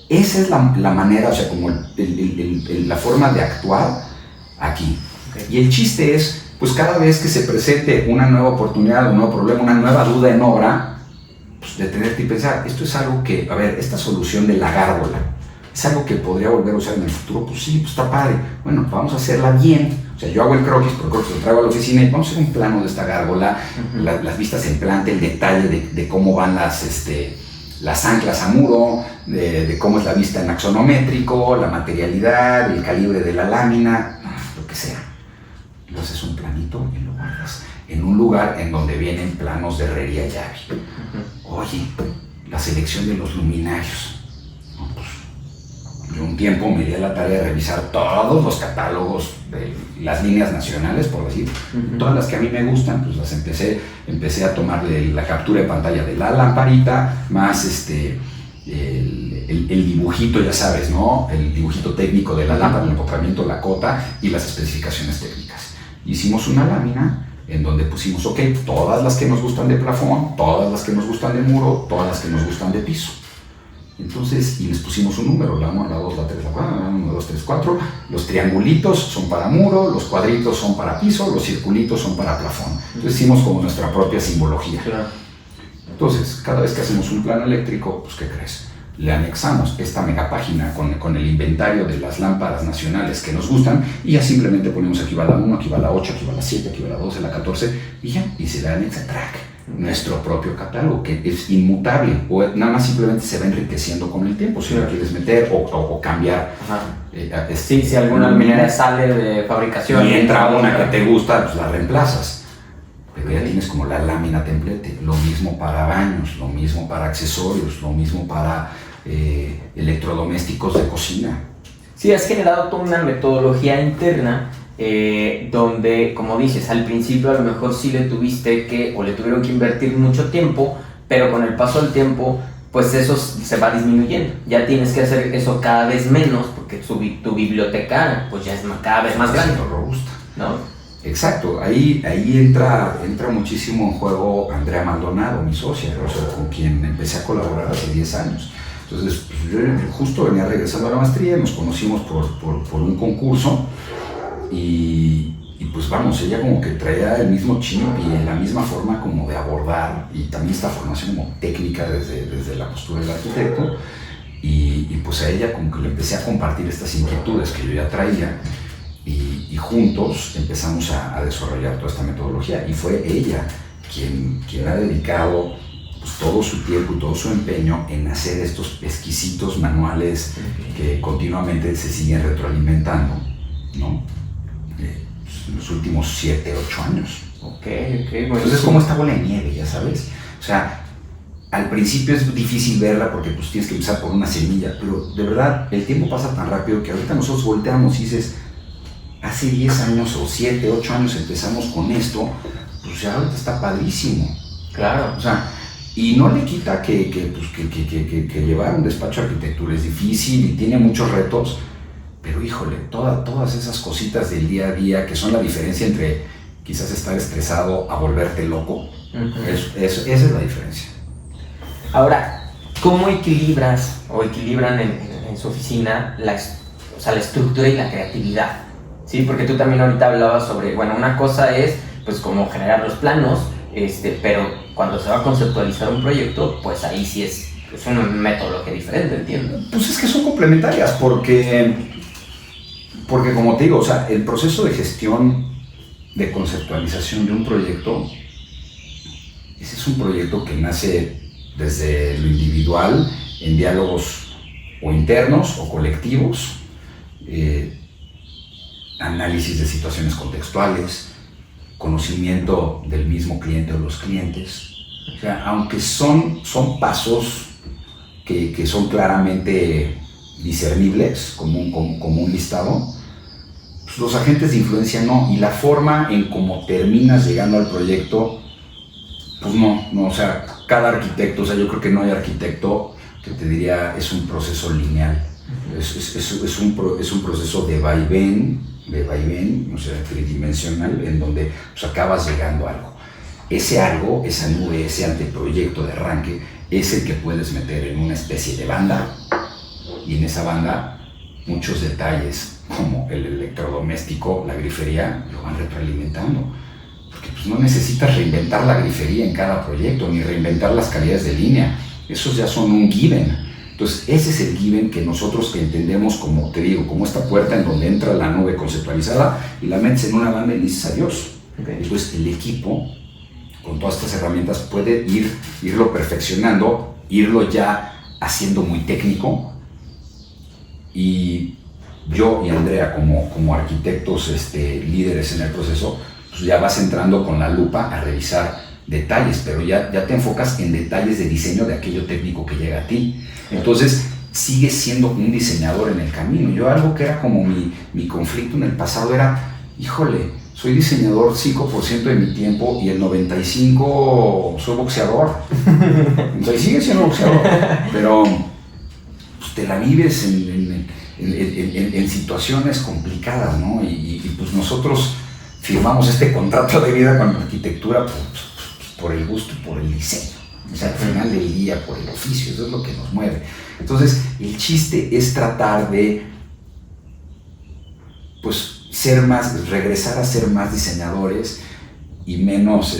Esa es la manera, o sea, como la forma de actuar aquí. Okay. Y el chiste es, pues cada vez que se presente una nueva oportunidad, un nuevo problema, una nueva duda en obra, pues detenerte y pensar, esto es algo que, a ver, esta solución de la gárgola, ¿es algo que podría volver a usar en el futuro? Pues sí, pues está padre. Bueno, vamos a hacerla bien. O sea, yo hago el croquis, pero el croquis lo traigo a la oficina y vamos a hacer un plano de esta gárgola, las vistas en planta, el detalle de cómo van las anclas a muro, de cómo es la vista en axonométrico, la materialidad, el calibre de la lámina, lo que sea. Lo haces un planito y lo guardas en un lugar en donde vienen planos de herrería llave. Oye, la selección de los luminarios. No, pues, yo un tiempo me di a la tarea de revisar todos los catálogos de las líneas nacionales, por decir, todas las que a mí me gustan, pues las empecé a tomarle la captura de pantalla de la lamparita, más el dibujito, ya sabes, ¿no? El dibujito técnico de la lámpara, el empotamiento, la cota y las especificaciones técnicas. Hicimos una lámina en donde pusimos, ok, todas las que nos gustan de plafón, todas las que nos gustan de muro, todas las que nos gustan de piso. Entonces, y les pusimos un número, la 1, la 2, la 3, la 4, la 1, 2, 3, 4. Los triangulitos son para muro, los cuadritos son para piso, los circulitos son para plafón. Entonces hicimos como nuestra propia simbología. Claro. Entonces, cada vez que hacemos un plano eléctrico, pues ¿qué crees? Le anexamos esta megapágina con el inventario de las lámparas nacionales que nos gustan y ya simplemente ponemos aquí va la 1, aquí va la 8, aquí va la 7, aquí va la 12, la 14 y ya, y se le anexa track, nuestro propio catálogo que es inmutable o nada más simplemente se va enriqueciendo con el tiempo si lo quieres meter o cambiar. Sí, si alguna luminaria sale de fabricación y entra una que te gusta, pues la reemplazas. Pero ya tienes como la lámina templete, lo mismo para baños, lo mismo para accesorios, lo mismo para electrodomésticos de cocina. Sí, has generado toda una metodología interna donde, como dices, al principio a lo mejor sí le tuvieron que invertir mucho tiempo, pero con el paso del tiempo, pues eso se va disminuyendo. Ya tienes que hacer eso cada vez menos porque tu biblioteca pues ya es cada vez más grande. Robusta. ¿No? Exacto, ahí entra muchísimo en juego Andrea Maldonado, mi socia, o sea, con quien empecé a colaborar hace 10 años. Entonces, pues, yo justo venía regresando a la maestría, nos conocimos por un concurso y pues vamos, ella como que traía el mismo chip y la misma forma como de abordar y también esta formación como técnica desde la postura del arquitecto y pues a ella como que le empecé a compartir estas inquietudes que yo ya traía y juntos empezamos a desarrollar toda esta metodología y fue ella quien ha dedicado pues, todo su tiempo y todo su empeño en hacer estos exquisitos manuales que continuamente se siguen retroalimentando, ¿no? En los últimos 7, 8 años. Ok, bueno. Entonces es como esta bola de nieve, ya sabes. O sea, al principio es difícil verla porque pues tienes que empezar por una semilla, pero de verdad el tiempo pasa tan rápido que ahorita nosotros volteamos y dices, hace 10 años o 7, 8 años empezamos con esto, pues ya ahorita está padrísimo. Claro. O sea, y no le quita que llevar un despacho de arquitectura es difícil y tiene muchos retos, pero híjole, todas esas cositas del día a día que son la diferencia entre quizás estar estresado a volverte loco, esa es la diferencia. Ahora, ¿cómo equilibran en su oficina la estructura y la creatividad? Sí, porque tú también ahorita hablabas sobre, bueno, una cosa es pues cómo generar los planos, pero cuando se va a conceptualizar un proyecto, pues ahí sí es una metodología diferente, entiendo. Pues es que son complementarias porque como te digo, o sea, el proceso de gestión, de conceptualización de un proyecto, ese es un proyecto que nace desde lo individual, en diálogos o internos o colectivos, análisis de situaciones contextuales, conocimiento del mismo cliente o los clientes. O sea, aunque son pasos que son claramente discernibles como un listado, pues los agentes de influencia no, y la forma en cómo terminas llegando al proyecto, pues no, o sea, cada arquitecto, o sea, yo creo que no hay arquitecto que te diría es un proceso lineal, es un proceso de vaivén, o sea, tridimensional, en donde pues, acabas llegando a algo. Ese algo, esa nube, ese anteproyecto de arranque, es el que puedes meter en una especie de banda y en esa banda muchos detalles como el electrodoméstico, la grifería, lo van retroalimentando. Porque pues, no necesitas reinventar la grifería en cada proyecto, ni reinventar las calidades de línea. Esos ya son un given. Entonces, ese es el given que nosotros que entendemos como, te digo, como esta puerta en donde entra la nube conceptualizada y la metes en una banda y dices adiós. Okay. Entonces, el equipo, con todas estas herramientas, puede irlo perfeccionando, irlo ya haciendo muy técnico. Y yo y Andrea, como arquitectos líderes en el proceso, pues ya vas entrando con la lupa a revisar detalles, pero ya te enfocas en detalles de diseño de aquello técnico que llega a ti. Entonces, sigues siendo un diseñador en el camino. Yo algo que era como mi conflicto en el pasado era, híjole, soy diseñador 5% de mi tiempo y el 95% soy boxeador. Entonces, sigue siendo boxeador, pero pues, te la vives en situaciones complicadas, ¿no? Y pues nosotros firmamos este contrato de vida con la arquitectura por el gusto y por el diseño. O sea, al final del día, por el oficio, eso es lo que nos mueve. Entonces, el chiste es tratar de, pues, regresar a ser más diseñadores y menos,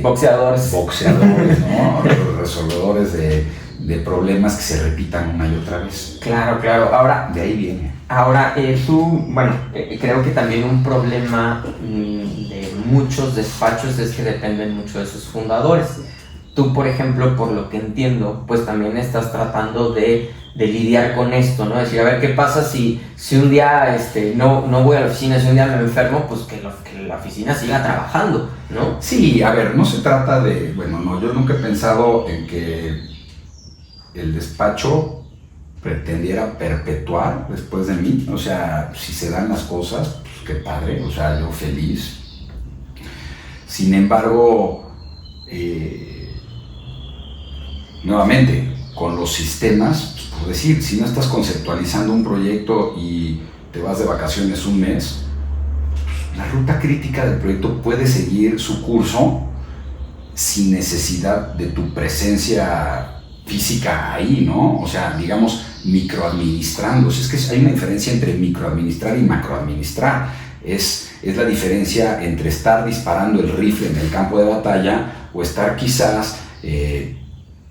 boxeadores, ¿no? Resolvedores de problemas que se repitan una y otra vez. Claro. Ahora, de ahí viene. Ahora, creo que también un problema de muchos despachos es que dependen mucho de sus fundadores. Tú, por ejemplo, por lo que entiendo, pues también estás tratando de lidiar con esto, ¿no? Decir, a ver, ¿qué pasa si un día no voy a la oficina, si un día me enfermo, pues que la oficina siga trabajando, ¿no? Sí, a ver, no se trata de, yo nunca he pensado en que el despacho pretendiera perpetuar después de mí. O sea, si se dan las cosas, pues qué padre, o sea, yo feliz. Sin embargo, nuevamente, con los sistemas, pues, por decir, si no estás conceptualizando un proyecto y te vas de vacaciones un mes, pues, la ruta crítica del proyecto puede seguir su curso sin necesidad de tu presencia física ahí, ¿no? O sea, digamos, microadministrando. Es que hay una diferencia entre microadministrar y macroadministrar. Es la diferencia entre estar disparando el rifle en el campo de batalla o estar quizás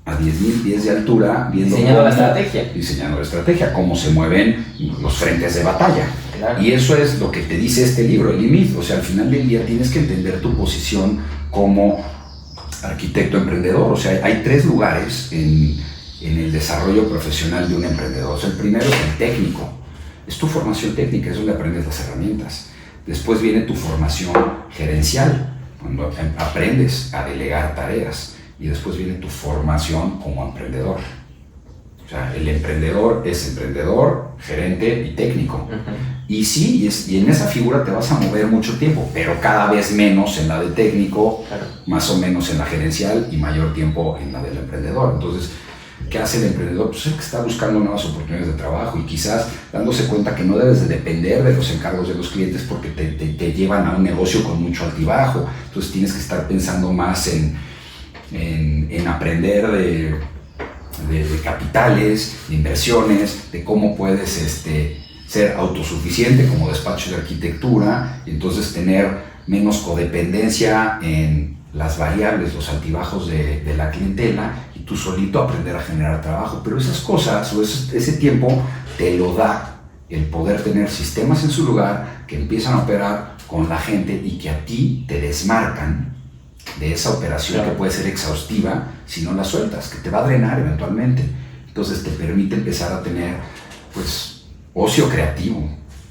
a 10.000 pies de altura diseñando la estrategia, cómo se mueven los frentes de batalla. Claro. Y eso es lo que te dice este libro, el IMIT. O sea, al final del día tienes que entender tu posición como arquitecto emprendedor. O sea, hay 3 lugares en el desarrollo profesional de un emprendedor. O sea, el primero es el técnico. Es tu formación técnica, es donde aprendes las herramientas. Después viene tu formación gerencial, cuando aprendes a delegar tareas. Y después viene tu formación como emprendedor. O sea, el emprendedor es emprendedor, gerente y técnico. Uh-huh. Y sí, y en esa figura te vas a mover mucho tiempo, pero cada vez menos en la de técnico, claro, más o menos en la gerencial y mayor tiempo en la del emprendedor. Entonces, ¿qué hace el emprendedor? Pues es que está buscando nuevas oportunidades de trabajo y quizás dándose cuenta que no debes de depender de los encargos de los clientes porque te llevan a un negocio con mucho altibajo. Entonces tienes que estar pensando más en aprender de capitales, de inversiones, de cómo puedes ser autosuficiente como despacho de arquitectura y entonces tener menos codependencia en las variables, los altibajos de la clientela y tú solito aprender a generar trabajo. Pero esas cosas o ese tiempo te lo da el poder tener sistemas en su lugar que empiezan a operar con la gente y que a ti te desmarcan de esa operación, claro, que puede ser exhaustiva si no la sueltas, que te va a drenar eventualmente. Entonces te permite empezar a tener, pues, ocio creativo,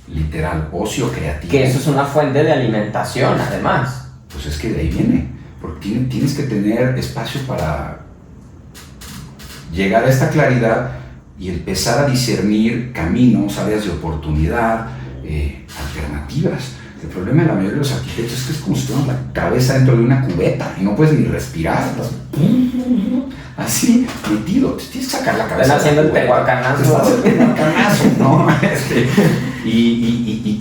literal, ocio creativo. Que eso es una fuente de alimentación, además. Pues es que de ahí viene, porque tienes que tener espacio para llegar a esta claridad y empezar a discernir caminos, áreas de oportunidad, alternativas. El problema de la mayoría de los arquitectos es que es como si tuvieran la cabeza dentro de una cubeta y no puedes ni respirar, estás así metido, tienes que sacar la cabeza. Están haciendo el tehuacanazo, ¿no? Y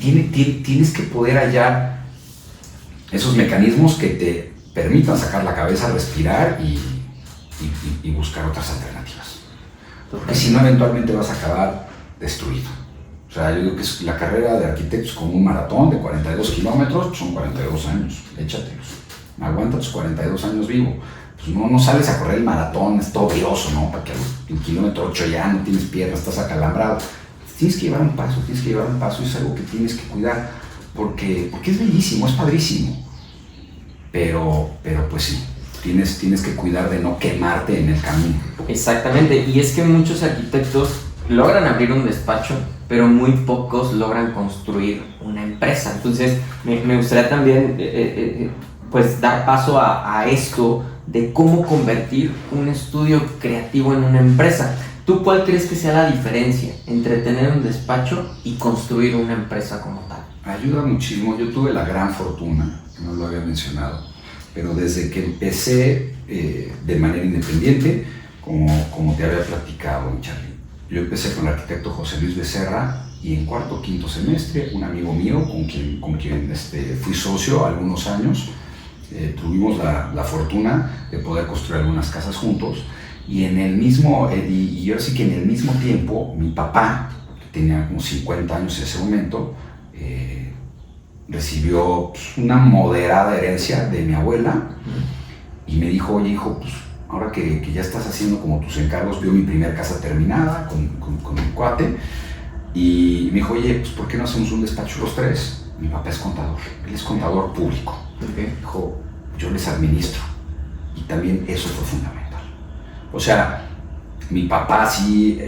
tienes que poder hallar esos mecanismos que te permitan sacar la cabeza, respirar y buscar otras alternativas. Porque si no, eventualmente vas a acabar destruido. O sea, yo digo que la carrera de arquitectos como un maratón de 42 kilómetros, son 42 años, échatelos. Aguanta tus 42 años vivo. Pues no sales a correr el maratón, es todo vioso, ¿no? Para que al kilómetro 8 ya no tienes piernas, estás acalambrado. Tienes que llevar un paso, y es algo que tienes que cuidar, porque es bellísimo, es padrísimo. Pero pues sí, tienes que cuidar de no quemarte en el camino. Exactamente, y es que muchos arquitectos logran abrir un despacho, pero muy pocos logran construir una empresa. Entonces, me gustaría también pues dar paso a esto de cómo convertir un estudio creativo en una empresa. ¿Tú cuál crees que sea la diferencia entre tener un despacho y construir una empresa como tal? Ayuda muchísimo. Yo tuve la gran fortuna, no lo había mencionado, pero desde que empecé de manera independiente, como te había platicado, Charlie, yo empecé con el arquitecto José Luis Becerra, y en cuarto o quinto semestre, un amigo mío con quien fui socio algunos años, tuvimos la fortuna de poder construir algunas casas juntos, y en el mismo, y yo sí que en el mismo tiempo, mi papá, que tenía como 50 años en ese momento, recibió pues, una moderada herencia de mi abuela, y me dijo, oye hijo, pues ahora que ya estás haciendo como tus encargos, vio mi primera casa terminada con mi cuate, y me dijo, oye, pues ¿por qué no hacemos un despacho los tres? Mi papá es contador, él es contador público. Okay. Dijo, yo les administro, y también eso fue fundamental. O sea, mi papá sí,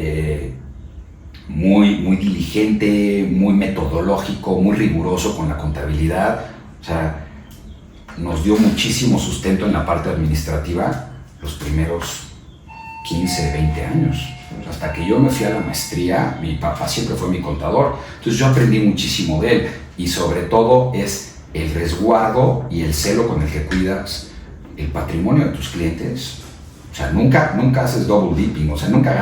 muy diligente, muy metodológico, muy riguroso con la contabilidad. O sea, nos dio muchísimo sustento en la parte administrativa los primeros 15, 20 años. O sea, hasta que yo me fui a la maestría, mi papá siempre fue mi contador. Entonces yo aprendí muchísimo de él, y sobre todo es el resguardo y el celo con el que cuidas el patrimonio de tus clientes. O sea, nunca haces double dipping, o sea, nunca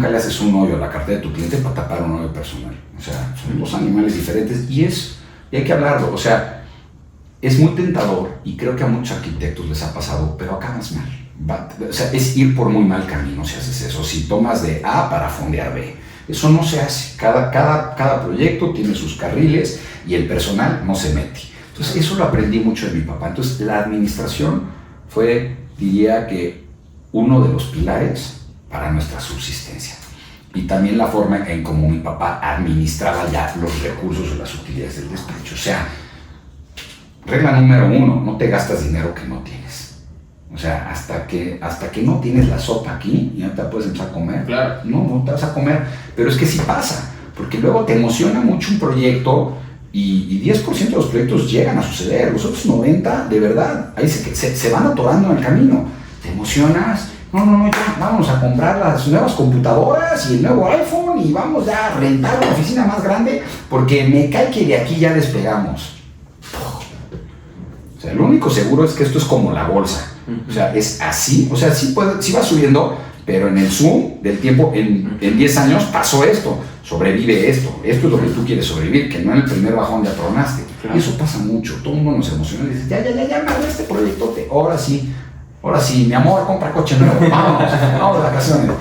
le haces un hoyo a la cartera de tu cliente para tapar un hoyo personal. O sea, son dos animales diferentes, y hay que hablarlo. O sea, es muy tentador, y creo que a muchos arquitectos les ha pasado, pero acabas mal. O sea, es ir por muy mal camino si haces eso. Si tomas de A para fondear B, eso no se hace. Cada proyecto tiene sus carriles, y el personal no se mete. Entonces, eso lo aprendí mucho de mi papá. Entonces, la administración fue, diría que, uno de los pilares para nuestra subsistencia. Y también la forma en cómo mi papá administraba ya los recursos o las utilidades del despacho. O sea, regla número 1, no te gastas dinero que no tienes. O sea, hasta que no tienes la sopa aquí y no te puedes empezar a comer, claro, no te vas a comer. Pero es que sí pasa, porque luego te emociona mucho un proyecto, y 10% de los proyectos llegan a suceder. Los otros 90%, de verdad, ahí se van atorando en el camino. Te emocionas, no, ya vamos a comprar las nuevas computadoras y el nuevo iPhone, y vamos ya a rentar una oficina más grande, porque me cae que de aquí ya despegamos. O sea, lo único seguro es que esto es como la bolsa. O sea, es así. O sea, sí va subiendo, pero en el zoom del tiempo, en 10 años pasó esto, sobrevive esto es lo que tú quieres sobrevivir, que no en el primer bajón ya tronaste. Claro. Y eso pasa mucho, todo el mundo nos emociona y dice, ya, madre, este proyectote, ahora sí, mi amor, compra coche nuevo, vamos de vacaciones.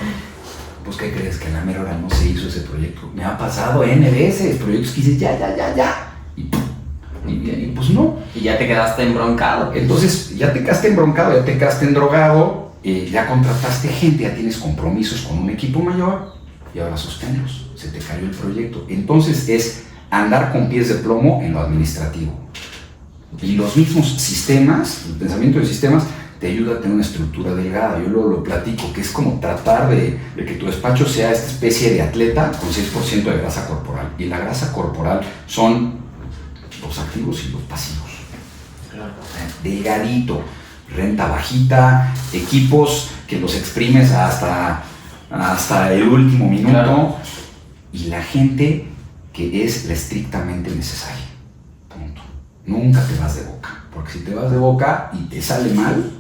Pues, ¿qué crees? Que a la mera hora no se hizo ese proyecto. Me ha pasado N veces, proyectos que dices, ya, y pues no. Y ya te quedaste embroncado. Entonces, ya te quedaste embroncado, ya te quedaste endrogado, ya contrataste gente, ya tienes compromisos con un equipo mayor, y ahora sosténlos, se te cayó el proyecto. Entonces es andar con pies de plomo en lo administrativo. Y los mismos sistemas, el pensamiento de sistemas, te ayuda a tener una estructura delgada. Yo lo platico, que es como tratar de que tu despacho sea esta especie de atleta con 6% de grasa corporal. Y la grasa corporal son los activos y los pasivos. Claro. Delgadito, renta bajita, equipos que los exprimes hasta el último minuto, claro, y la gente que es la estrictamente necesaria. Punto. Nunca te vas de boca, porque si te vas de boca y te sale mal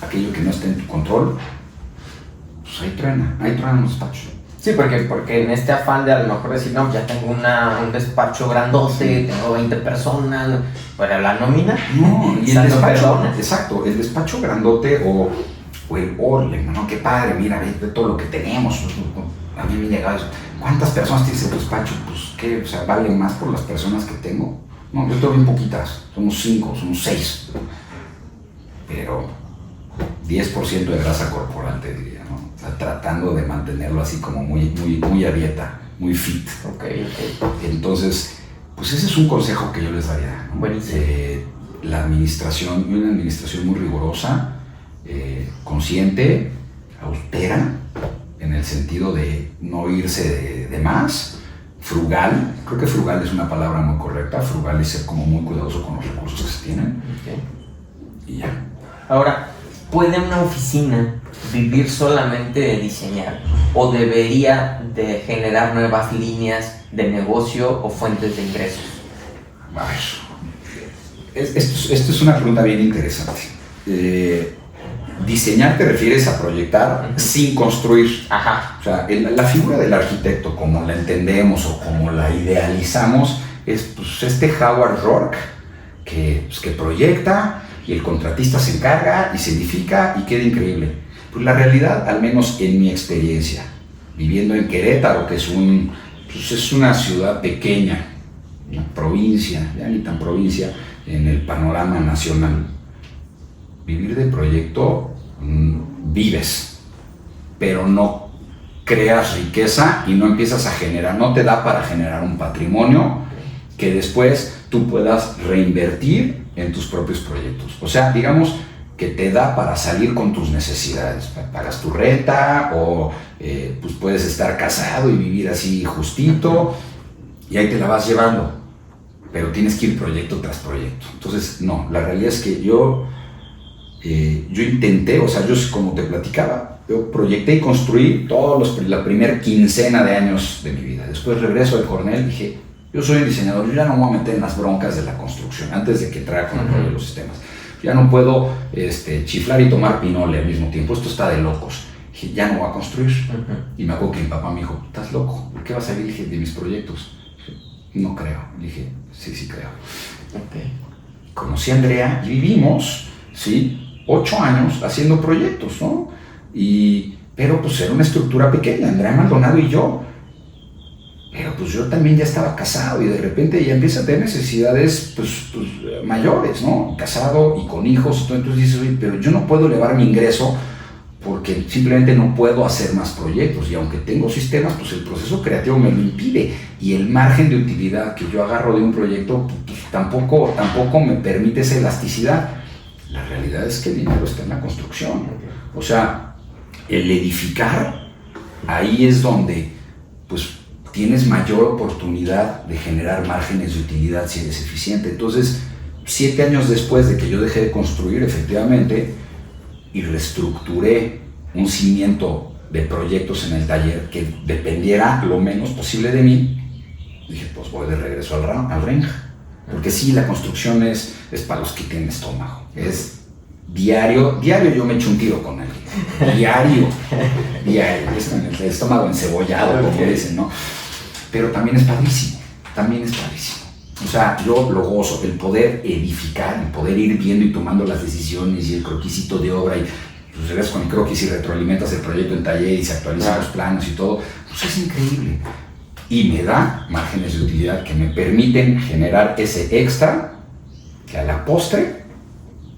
aquello que no está en tu control, pues ahí truenan los despachos. Sí, porque en este afán de a lo mejor decir, no, ya tengo un despacho grandote, tengo 20 personas, para la nómina. No, y el despacho, exacto, el despacho grandote o el orden, ¿no? Qué padre, mira, ve todo lo que tenemos. a mí me llegaba eso. ¿Cuántas personas tienes en tu despacho? Pues, ¿qué? O sea, ¿vale más por las personas que tengo? No, yo tengo bien poquitas. Somos 5, somos 6. Pero 10% de grasa corporal, te diría, ¿no? O sea, tratando de mantenerlo así como muy a dieta, muy fit. Okay. Entonces, pues ese es un consejo que yo les daría, ¿no? Buenísimo. La administración, una administración muy rigurosa, consciente, austera, en el sentido de no irse de más, frugal. Creo que frugal es una palabra muy correcta. Frugal es ser como muy cuidadoso con los recursos que se tienen. Okay. Y ya. Ahora, ¿puede una oficina vivir solamente de diseñar o debería de generar nuevas líneas de negocio o fuentes de ingresos? A ver, esto es una pregunta bien interesante. Diseñar te refieres a proyectar sin construir. Ajá. O sea, la figura del arquitecto, como la entendemos o como la idealizamos, es pues, este Howard Rourke que proyecta y el contratista se encarga y se edifica y queda increíble. Pues la realidad, al menos en mi experiencia, viviendo en Querétaro, que es una ciudad pequeña, una provincia, ya ni tan provincia, en el panorama nacional. Vivir de proyecto, vives, pero no creas riqueza y no empiezas a generar, no te da para generar un patrimonio que después tú puedas reinvertir en tus propios proyectos. O sea, digamos que te da para salir con tus necesidades, pagas tu renta o pues puedes estar casado y vivir así justito y ahí te la vas llevando, pero tienes que ir proyecto tras proyecto. Entonces, no, la realidad es que yo intenté, o sea, yo como te platicaba, yo proyecté y construí la primera quincena de años de mi vida. Después regreso al Cornell y dije, yo soy un diseñador, yo ya no me voy a meter en las broncas de la construcción, antes de que entrara con el rollo de los sistemas. Ya no puedo chiflar y tomar pinole al mismo tiempo, esto está de locos. Dije, ya no voy a construir. Y me acuerdo que mi papá me dijo, ¿estás loco? ¿Qué vas a vivir de mis proyectos? Dije, no creo. Le dije, sí creo. Okay. Conocí a Andrea y vivimos, ¿sí? 8 años haciendo proyectos, ¿no? Pero pues era una estructura pequeña, Andrea Maldonado y yo. Pero pues yo también ya estaba casado y de repente ya empieza a tener necesidades pues mayores, ¿no? Casado y con hijos, entonces dices, oye, pero yo no puedo elevar mi ingreso porque simplemente no puedo hacer más proyectos y aunque tengo sistemas, pues el proceso creativo me lo impide y el margen de utilidad que yo agarro de un proyecto pues, tampoco me permite esa elasticidad. La realidad es que el dinero está en la construcción. O sea, el edificar, ahí es donde pues tienes mayor oportunidad de generar márgenes de utilidad si eres eficiente. Entonces, 7 años después de que yo dejé de construir, efectivamente, y reestructuré un cimiento de proyectos en el taller que dependiera lo menos posible de mí, dije, pues voy de regreso al ring. Porque sí, la construcción es para los que tienen estómago. Es diario yo me echo un tiro con él. Diario. Es con el estómago encebollado, como dicen, ¿no? Pero también es padrísimo. O sea, yo lo gozo, el poder edificar, el poder ir viendo y tomando las decisiones y el croquisito de obra y pues regresas con el croquis y retroalimentas el proyecto en taller y se actualizan los planos y todo, pues es increíble. Y me da márgenes de utilidad que me permiten generar ese extra que a la postre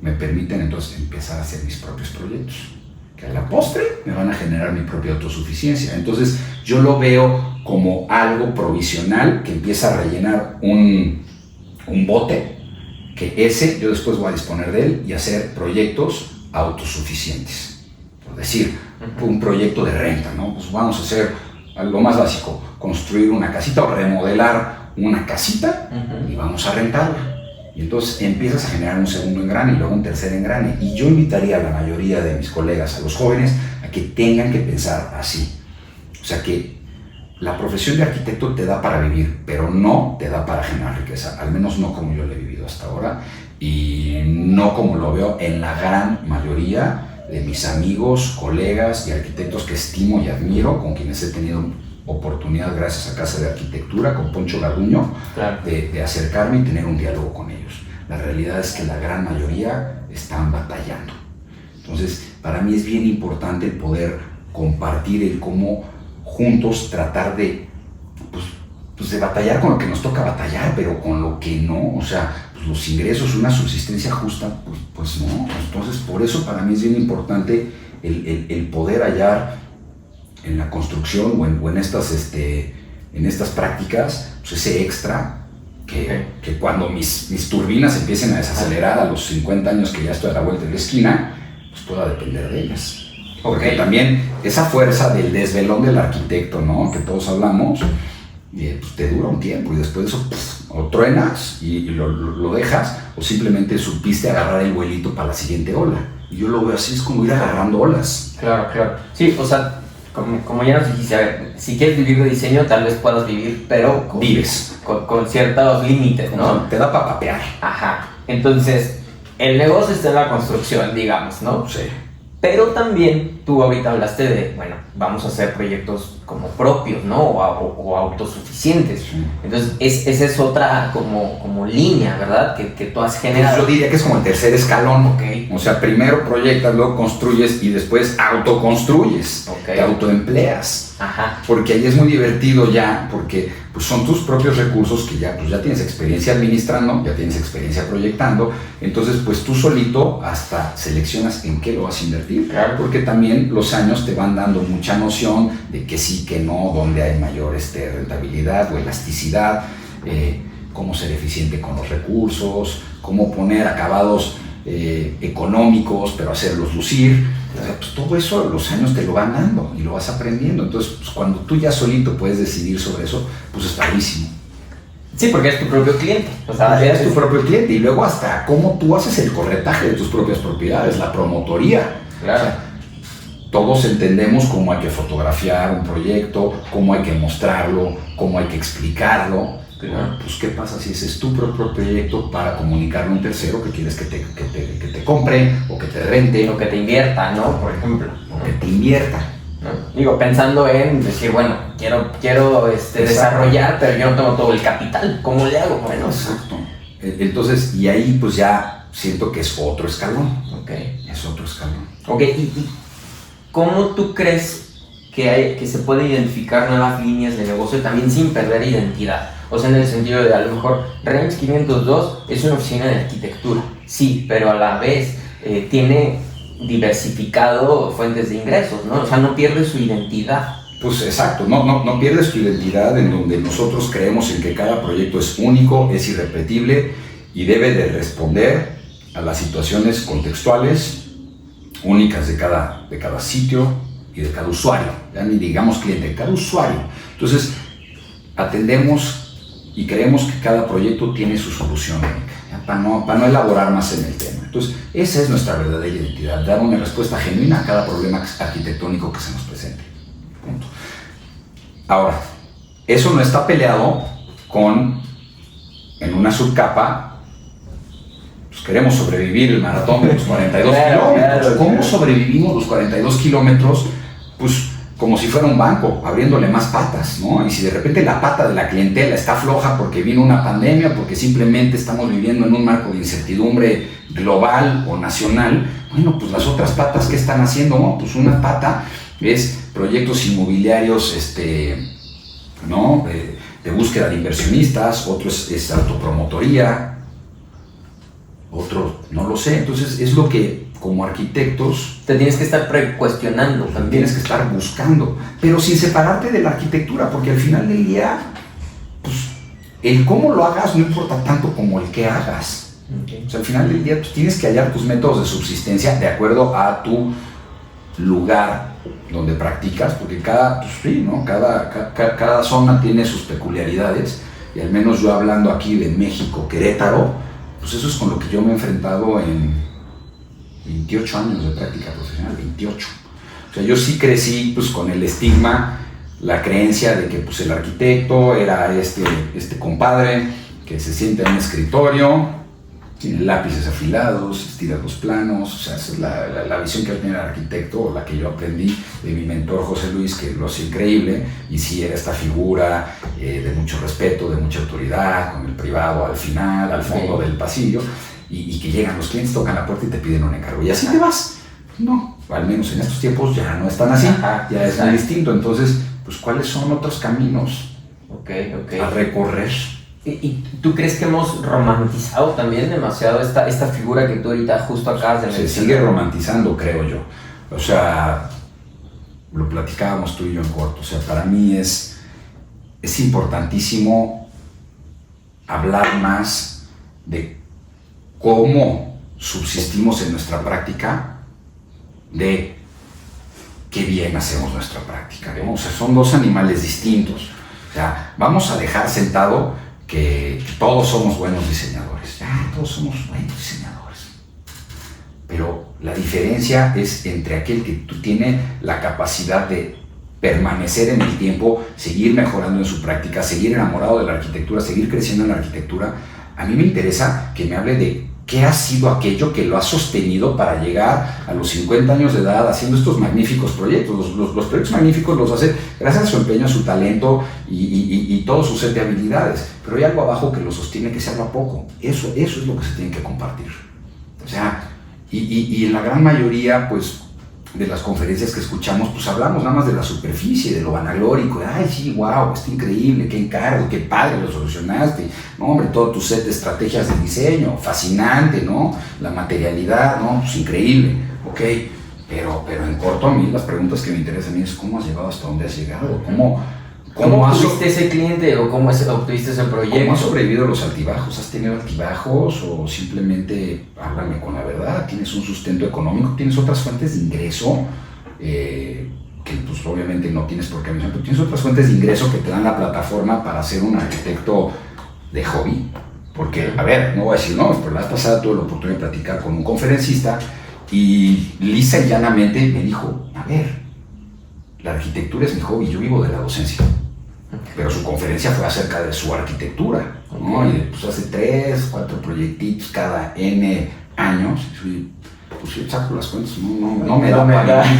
me permiten entonces empezar a hacer mis propios proyectos, que a la postre me van a generar mi propia autosuficiencia. Entonces yo lo veo como algo provisional que empieza a rellenar un bote, que ese yo después voy a disponer de él y hacer proyectos autosuficientes. Por decir, un proyecto de renta, ¿no? Pues vamos a hacer algo más básico, construir una casita o remodelar una casita y vamos a rentarla. Y entonces empiezas a generar un segundo engrane y luego un tercer engrane. Y yo invitaría a la mayoría de mis colegas, a los jóvenes, a que tengan que pensar así. O sea que la profesión de arquitecto te da para vivir, pero no te da para generar riqueza. Al menos no como yo lo he vivido hasta ahora y no como lo veo en la gran mayoría de mis amigos, colegas y arquitectos que estimo y admiro, con quienes he tenido oportunidad gracias a Casa de Arquitectura, con Poncho Garduño, claro, de acercarme y tener un diálogo con ellos. La realidad es que la gran mayoría están batallando. Entonces, para mí es bien importante el poder compartir el cómo juntos tratar de, pues de batallar con lo que nos toca batallar, pero con lo que no, o sea, pues los ingresos, una subsistencia justa, pues no. Entonces, por eso para mí es bien importante el poder hallar en la construcción o en estas prácticas, pues ese extra que cuando mis turbinas empiecen a desacelerar a los 50 años que ya estoy a la vuelta de la esquina, pues pueda depender de ellas. Porque también esa fuerza del desvelón del arquitecto, ¿no? Que todos hablamos, pues te dura un tiempo y después de eso o truenas y lo dejas, o simplemente supiste agarrar el vuelito para la siguiente ola. Y yo lo veo así, es como ir agarrando olas. Claro. Sí, o sea, como ya nos dijiste, a ver, si quieres vivir de diseño, tal vez puedas vivir, pero vives con ciertos límites, ¿no? Te da para papear. Ajá. Entonces, el negocio está en la construcción, digamos, ¿no? Sí. Pero también tú ahorita hablaste de, bueno, vamos a hacer proyectos como propios, ¿no? O autosuficientes. Sí. Entonces, esa es otra como línea, ¿verdad? Que tú has generado. Yo diría que es como el tercer escalón. Ok. O sea, primero proyectas, luego construyes y después autoconstruyes. Ok. Te autoempleas. Ajá. Porque ahí es muy divertido ya, porque pues son tus propios recursos que ya tienes experiencia administrando, ya tienes experiencia proyectando, entonces pues tú solito hasta seleccionas en qué lo vas a invertir, Claro. porque también los años te van dando mucha noción de que sí, que no, dónde hay mayor rentabilidad o elasticidad, cómo ser eficiente con los recursos, cómo poner acabados económicos, pero hacerlos lucir. O sea, pues todo eso los años te lo van dando y lo vas aprendiendo. Entonces, pues, cuando tú ya solito puedes decidir sobre eso, pues es padrísimo. Sí, porque es tu propio cliente. O sea, Eres tu propio cliente y luego hasta cómo tú haces el corretaje de tus propias propiedades, la promotoría. Claro. O sea, todos entendemos cómo hay que fotografiar un proyecto, cómo hay que mostrarlo, cómo hay que explicarlo. Claro. Pues qué pasa si ese es tu propio proyecto para comunicarlo a un tercero que quieres que te compre o que te rente O que te invierta, ¿no? Por ejemplo. o que te invierta. ¿No? Digo, pensando en decir, bueno, quiero desarrollar, pero yo no tengo todo el capital. ¿Cómo le hago? Bueno, Exacto. Entonces, y ahí pues ya siento que es otro escalón. ok. Es otro escalón. Ok, ¿y cómo tú crees que se pueden identificar nuevas líneas de negocio también sin perder identidad? O sea, en el sentido de, a lo mejor, Range 502 es una oficina de arquitectura, sí, pero a la vez tiene diversificado fuentes de ingresos, ¿no? O sea, no pierde su identidad. Pues exacto, no pierdes tu identidad en donde nosotros creemos en que cada proyecto es único, es irrepetible y debe de responder a las situaciones contextuales únicas de cada sitio y de cada usuario, ya ni digamos cliente, de cada usuario. Entonces, atendemos y creemos que cada proyecto tiene su solución única, para no elaborar más en el tema. Entonces, esa es nuestra verdadera identidad, dar una respuesta genuina a cada problema arquitectónico que se nos presente. Punto. Ahora, eso no está peleado con, en una subcapa, pues queremos sobrevivir el maratón de los 42 kilómetros. ¿Cómo sobrevivimos los 42 kilómetros? Pues como si fuera un banco, abriéndole más patas, ¿no? Y si de repente la pata de la clientela está floja porque vino una pandemia, porque simplemente estamos viviendo en un marco de incertidumbre global o nacional, bueno, pues las otras patas, ¿qué están haciendo? No, pues una pata es proyectos inmobiliarios, ¿no? De búsqueda de inversionistas, otro es autopromotoría, otro no lo sé. Entonces es lo que como arquitectos Te tienes que estar cuestionando también. tienes que estar buscando, pero sin separarte de la arquitectura, porque al final del día, pues el cómo lo hagas no importa tanto como el qué hagas. Okay. O sea, al final del día pues, tienes que hallar tus métodos de subsistencia de acuerdo a tu lugar donde practicas, porque cada zona tiene sus peculiaridades, y al menos yo hablando aquí de México, Querétaro, pues eso es con lo que yo me he enfrentado en 28 años de práctica profesional, 28. O sea, yo sí crecí pues, con el estigma, la creencia de que pues, el arquitecto era este compadre que se sienta en un escritorio, tiene lápices afilados, estira los planos. O sea, esa es la visión que tiene el arquitecto, o la que yo aprendí de mi mentor José Luis, que lo hace increíble, y sí era esta figura de mucho respeto, de mucha autoridad, con el privado al final, al fondo del pasillo, y que llegan los clientes, tocan la puerta y te piden un encargo, y así te vas. No, al menos en estos tiempos ya no es tan así, ya es muy distinto. Entonces, pues cuáles son otros caminos a recorrer. ¿Y tú crees que hemos romantizado también demasiado esta figura que tú ahorita justo acabas de mencionar? Se sigue romantizando, creo yo. O sea, lo platicábamos tú y yo en corto. O sea, para mí es importantísimo hablar más de cómo subsistimos en nuestra práctica, de qué bien hacemos nuestra práctica, ¿no? O sea, son dos animales distintos. O sea, vamos a dejar sentado que todos somos buenos diseñadores. Ya, todos somos buenos diseñadores. Pero la diferencia es entre aquel que tú tiene la capacidad de permanecer en el tiempo, seguir mejorando en su práctica, seguir enamorado de la arquitectura, seguir creciendo en la arquitectura. A mí me interesa que me hable de qué ha sido aquello que lo ha sostenido para llegar a los 50 años de edad haciendo estos magníficos proyectos. Los proyectos magníficos los hace gracias a su empeño, a su talento y todo su set de habilidades. Pero hay algo abajo que lo sostiene, que se habla poco. Eso es lo que se tiene que compartir. O sea, y en la gran mayoría, pues, de las conferencias que escuchamos, pues hablamos nada más de la superficie, de lo vanaglórico, de, ay, sí, wow, está increíble, qué encargo, qué padre, lo solucionaste, no, hombre, todo tu set de estrategias de diseño, fascinante, ¿no? La materialidad, ¿no? Pues increíble, ok, pero en corto a mí las preguntas que me interesan a mí es cómo has llegado hasta donde has llegado, ¿Cómo tuviste ese cliente o cómo obtuviste ese proyecto? ¿Cómo has sobrevivido a los altibajos? ¿Has tenido altibajos o simplemente, háblame con la verdad, tienes un sustento económico, tienes otras fuentes de ingreso que pues obviamente no tienes por qué mencionar, pero tienes otras fuentes de ingreso que te dan la plataforma para ser un arquitecto de hobby? Porque, a ver, no voy a decir no, pero la vez pasada tuve la oportunidad de platicar con un conferencista y lisa y llanamente me dijo, a ver, la arquitectura es mi hobby, yo vivo de la docencia. Pero su conferencia fue acerca de su arquitectura, ¿no? Y pues hace 3, 4 proyectitos cada N años. Y pues yo saco las cuentas, no me da para mí.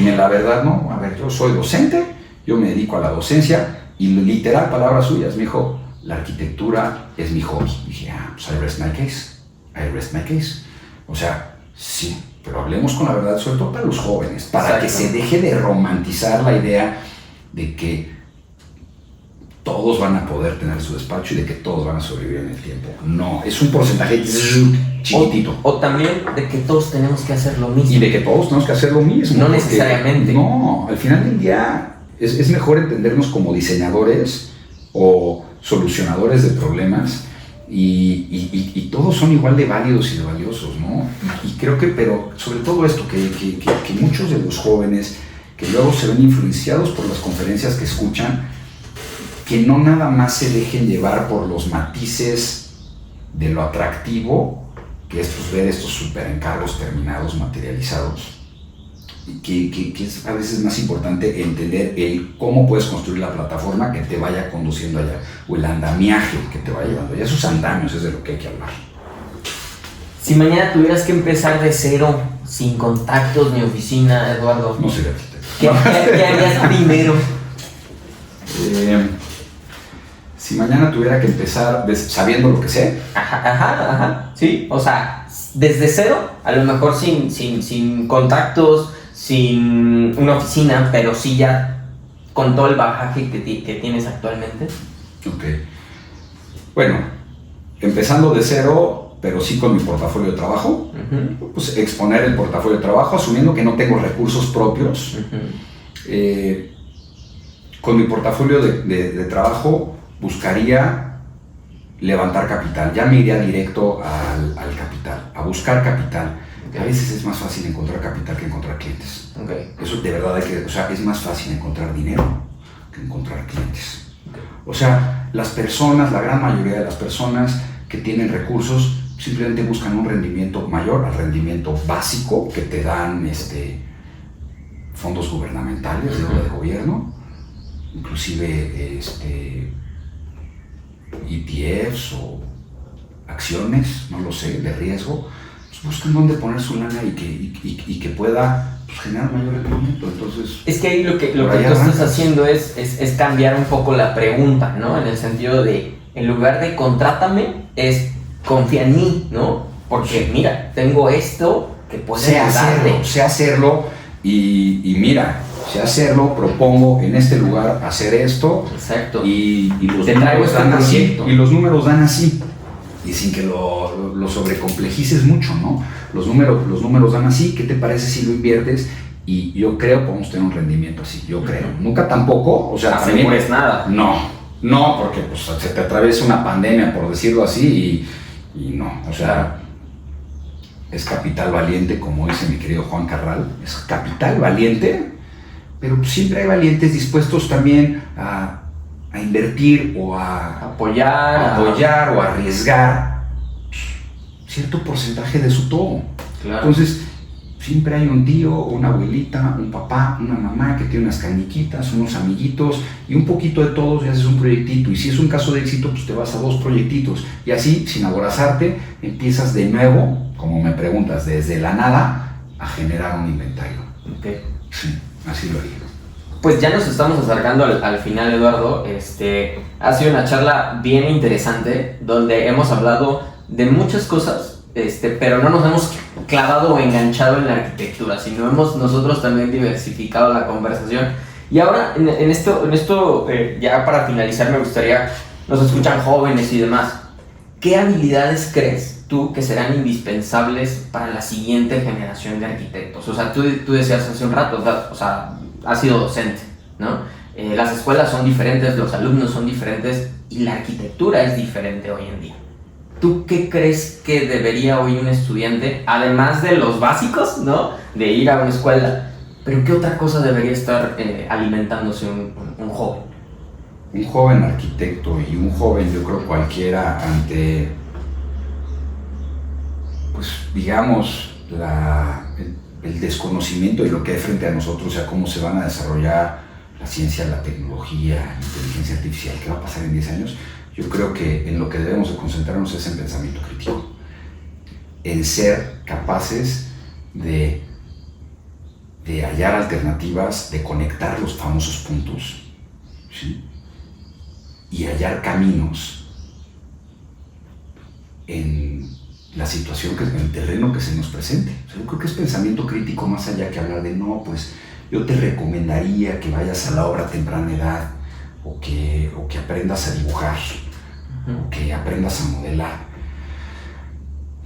Y la verdad, no, a ver, yo soy docente, yo me dedico a la docencia y literal, palabras suyas, me dijo, la arquitectura es mi hobby. Y dije, pues I rest my case. O sea, sí, pero hablemos con la verdad, sobre todo para los jóvenes, para que se deje de romantizar la idea de que todos van a poder tener su despacho y de que todos van a sobrevivir en el tiempo. No, es un porcentaje chiquitito. O también de que todos tenemos que hacer lo mismo. Y de que todos tenemos que hacer lo mismo. No necesariamente. No, al final del día es mejor entendernos como diseñadores o solucionadores de problemas y todos son igual de válidos y de valiosos, ¿no? Y creo que, pero sobre todo esto, que muchos de los jóvenes que luego se ven influenciados por las conferencias que escuchan, que no nada más se dejen llevar por los matices de lo atractivo, que es pues, ver estos super encargos terminados, materializados, y que es a veces más importante entender el cómo puedes construir la plataforma que te vaya conduciendo allá, o el andamiaje que te vaya llevando allá. Esos andamios es de lo que hay que hablar. Si mañana tuvieras que empezar de cero, sin contactos ni oficina, Eduardo, no sería arquitecto. ¿Qué harías primero? Si mañana tuviera que empezar sabiendo lo que sé. Ajá, sí, o sea, desde cero, a lo mejor sin contactos, sin una oficina, pero sí ya con todo el bagaje que tienes actualmente. Ok. Bueno, empezando de cero, pero sí con mi portafolio de trabajo, pues exponer el portafolio de trabajo, asumiendo que no tengo recursos propios. Con mi portafolio de trabajo buscaría levantar capital, ya me iría directo al capital, a buscar capital. A veces es más fácil encontrar capital que encontrar clientes. Eso de verdad o sea, es más fácil encontrar dinero que encontrar clientes. O sea, las personas, la gran mayoría de las personas que tienen recursos simplemente buscan un rendimiento mayor al rendimiento básico que te dan fondos gubernamentales, deuda de gobierno, inclusive ETFs o acciones, no lo sé, de riesgo. Pues buscan dónde poner su lana y que pueda pues, generar mayor rendimiento. Entonces, es que ahí lo que tú estás haciendo es cambiar un poco la pregunta, ¿no? En el sentido de, en lugar de contrátame, es confía en mí, ¿no? Porque mira, tengo esto que puede ayudarte. Sé hacerlo y mira, sé hacerlo, propongo en este lugar hacer esto. Exacto. Y los Te traigo este proyecto. Y los números dan así. Y sin que lo sobrecomplejices mucho, ¿no? Los números dan así. ¿Qué te parece si lo inviertes? Y yo creo que podemos tener un rendimiento así. Yo creo. Nunca tampoco. O sea, también es nada. No, porque pues, se te atraviesa una pandemia, por decirlo así, y no. O sea, es capital valiente, como dice mi querido Juan Carral. Es capital valiente, pero pues, siempre hay valientes dispuestos también a invertir o a apoyar o a arriesgar cierto porcentaje de su todo. Claro. Entonces, siempre hay un tío, una abuelita, un papá, una mamá que tiene unas cañiquitas, unos amiguitos y un poquito de todos y haces un proyectito. Y si es un caso de éxito, pues te vas a 2 proyectitos. Y así, sin aborazarte, empiezas de nuevo, como me preguntas, desde la nada, a generar un inventario. Okay. Sí, así lo haría. Pues ya nos estamos acercando al final, Eduardo. Ha sido una charla bien interesante donde hemos hablado de muchas cosas, pero no nos hemos clavado o enganchado en la arquitectura, sino hemos nosotros también diversificado la conversación. Y ahora, en esto ya para finalizar, me gustaría, nos escuchan jóvenes y demás, ¿qué habilidades crees tú que serán indispensables para la siguiente generación de arquitectos? O sea, tú decías hace un rato, o sea, has sido docente, ¿no? Las escuelas son diferentes, los alumnos son diferentes y la arquitectura es diferente hoy en día. ¿Tú qué crees que debería hoy un estudiante, además de los básicos, ¿no? De ir a una escuela, pero qué otra cosa debería estar alimentándose un joven? Un joven arquitecto y un joven, yo creo cualquiera, ante, pues digamos, el desconocimiento de lo que hay frente a nosotros, o sea, cómo se van a desarrollar la ciencia, la tecnología, la inteligencia artificial, qué va a pasar en 10 años, yo creo que en lo que debemos de concentrarnos es en pensamiento crítico, en ser capaces de hallar alternativas, de conectar los famosos puntos, ¿sí? Y hallar caminos en la situación, en el terreno que se nos presente. O sea, yo creo que es pensamiento crítico más allá que hablar de no, pues yo te recomendaría que vayas a la obra a temprana edad o que aprendas a dibujar o que aprendas a modelar.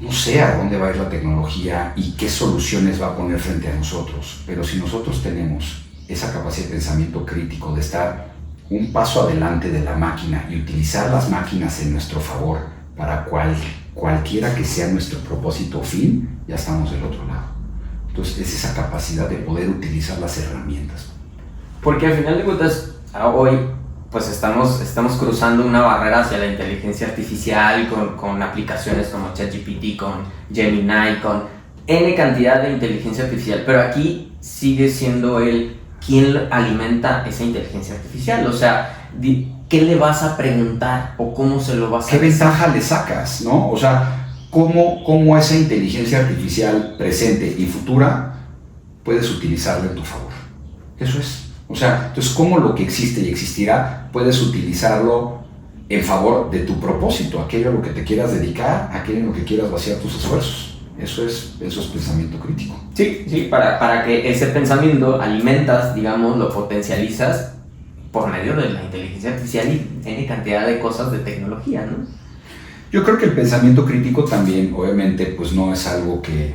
No sé a dónde va a ir la tecnología y qué soluciones va a poner frente a nosotros, pero si nosotros tenemos esa capacidad de pensamiento crítico, de estar un paso adelante de la máquina y utilizar las máquinas en nuestro favor para cualquiera que sea nuestro propósito o fin, ya estamos del otro lado. Entonces es esa capacidad de poder utilizar las herramientas. Porque al final de cuentas, hoy pues estamos cruzando una barrera hacia la inteligencia artificial con aplicaciones como ChatGPT, con Gemini, con N cantidad de inteligencia artificial, pero aquí sigue siendo él quien alimenta esa inteligencia artificial. O sea, ¿qué le vas a preguntar o cómo se lo vas a decir? ¿Qué ventaja le sacas, no? O sea, ¿cómo esa inteligencia artificial presente y futura puedes utilizarla en tu favor? Eso es. O sea, entonces, ¿cómo lo que existe y existirá puedes utilizarlo en favor de tu propósito, aquello a lo que te quieras dedicar, aquello en lo que quieras vaciar tus esfuerzos? Eso es pensamiento crítico. Sí, para que ese pensamiento alimentas, digamos, lo potencializas por medio de la inteligencia artificial y N cantidad de cosas de tecnología, ¿no? Yo creo que el pensamiento crítico también, obviamente, pues no es algo que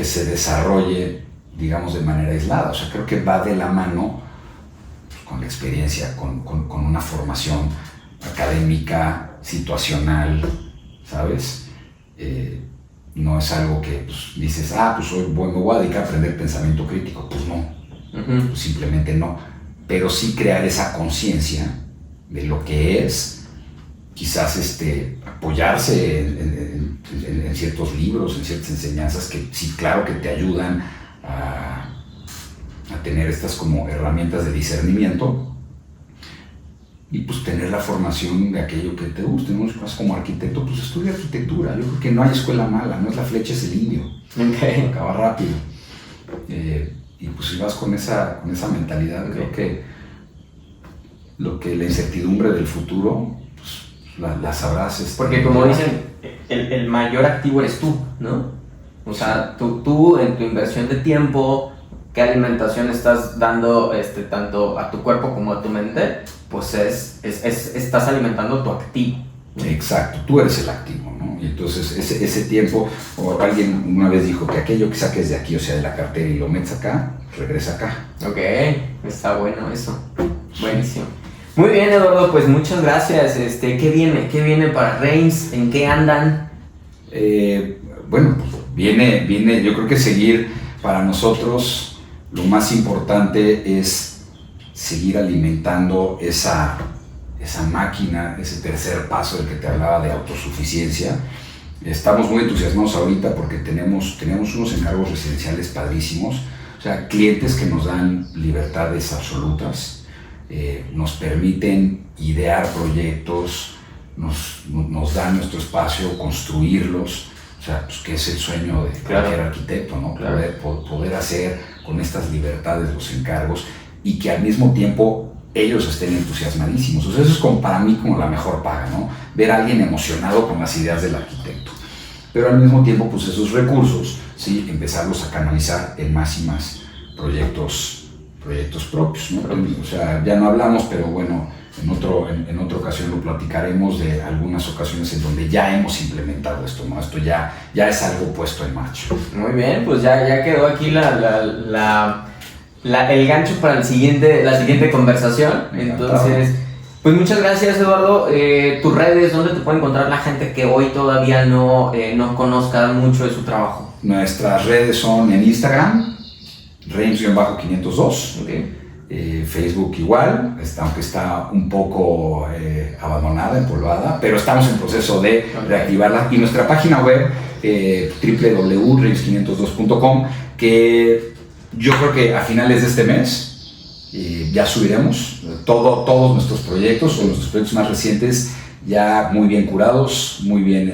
se desarrolle, digamos, de manera aislada. O sea, creo que va de la mano pues, con la experiencia, con una formación académica, situacional, ¿sabes? No es algo que pues, dices, pues hoy me voy a dedicar a aprender pensamiento crítico. Pues no, pues simplemente no. Pero sí crear esa conciencia de lo que es, quizás apoyarse en ciertos libros, en ciertas enseñanzas que sí, claro que te ayudan a tener estas como herramientas de discernimiento y pues tener la formación de aquello que te guste, ¿no? Si vas como arquitecto, pues estudia arquitectura. Yo creo que no hay escuela mala, no es la flecha, es el indio. Okay. Acaba rápido. Y pues si vas con esa mentalidad, creo que la incertidumbre del futuro, pues la sabrás. Porque como dicen, el mayor activo eres tú, ¿no? O sea, tú en tu inversión de tiempo, qué alimentación estás dando tanto a tu cuerpo como a tu mente, pues estás alimentando tu activo. Exacto, tú eres el activo, ¿no? Y entonces ese tiempo, o alguien una vez dijo que aquello que saques de aquí, o sea, de la cartera y lo metes acá, regresa acá. Ok, está bueno eso. Buenísimo. Muy bien, Eduardo, pues muchas gracias. ¿Qué viene para Reims? ¿En qué andan? Bueno, pues viene, yo creo que seguir para nosotros lo más importante es seguir alimentando esa máquina, ese tercer paso del que te hablaba de autosuficiencia. Estamos muy entusiasmados ahorita porque tenemos unos encargos residenciales padrísimos, o sea, clientes que nos dan libertades absolutas, nos permiten idear proyectos, nos dan nuestro espacio, construirlos, o sea, pues, que es el sueño de cualquier arquitecto, ¿no? Claro. Poder hacer con estas libertades los encargos y que al mismo tiempo ellos estén entusiasmadísimos. O sea, eso es como para mí como la mejor paga, ¿no? Ver a alguien emocionado con las ideas del arquitecto. Pero al mismo tiempo, pues esos recursos, sí, empezarlos a canalizar en más y más proyectos propios, ¿no? O sea, ya no hablamos, pero bueno, en otra ocasión lo platicaremos de algunas ocasiones en donde ya hemos implementado esto, ¿no? Esto ya es algo puesto en marcha. Muy bien, pues ya quedó aquí el gancho para la siguiente conversación. Entonces, pues muchas gracias, Eduardo. Tus redes, ¿dónde te puede encontrar la gente que hoy todavía no conozca mucho de su trabajo? Nuestras redes son en Instagram, Reims-502, Okay. Facebook igual, aunque está un poco abandonada, empolvada, pero estamos en proceso de reactivarla. Y nuestra página web, www.reims502.com, que yo creo que a finales de este mes ya subiremos todos nuestros proyectos, o nuestros proyectos más recientes, ya muy bien curados, muy bien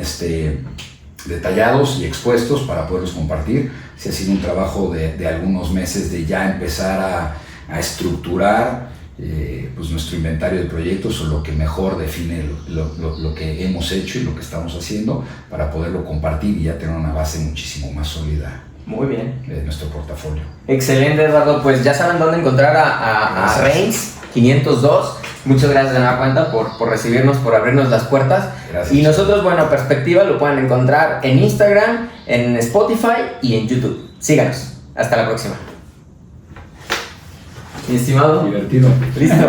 detallados y expuestos para poderlos compartir. Sí, ha sido un trabajo de algunos meses de ya empezar a estructurar pues nuestro inventario de proyectos, o lo que mejor define lo que hemos hecho y lo que estamos haciendo, para poderlo compartir y ya tener una base muchísimo más sólida. Muy bien. De nuestro portafolio. Excelente, Eduardo. Pues ya saben dónde encontrar a Reims 502. Muchas gracias de nueva cuenta por recibirnos, por abrirnos las puertas. Gracias. Y nosotros, bueno, Perspectiva lo pueden encontrar en Instagram, en Spotify y en YouTube. Síganos. Hasta la próxima. Mi estimado. Divertido. Listo.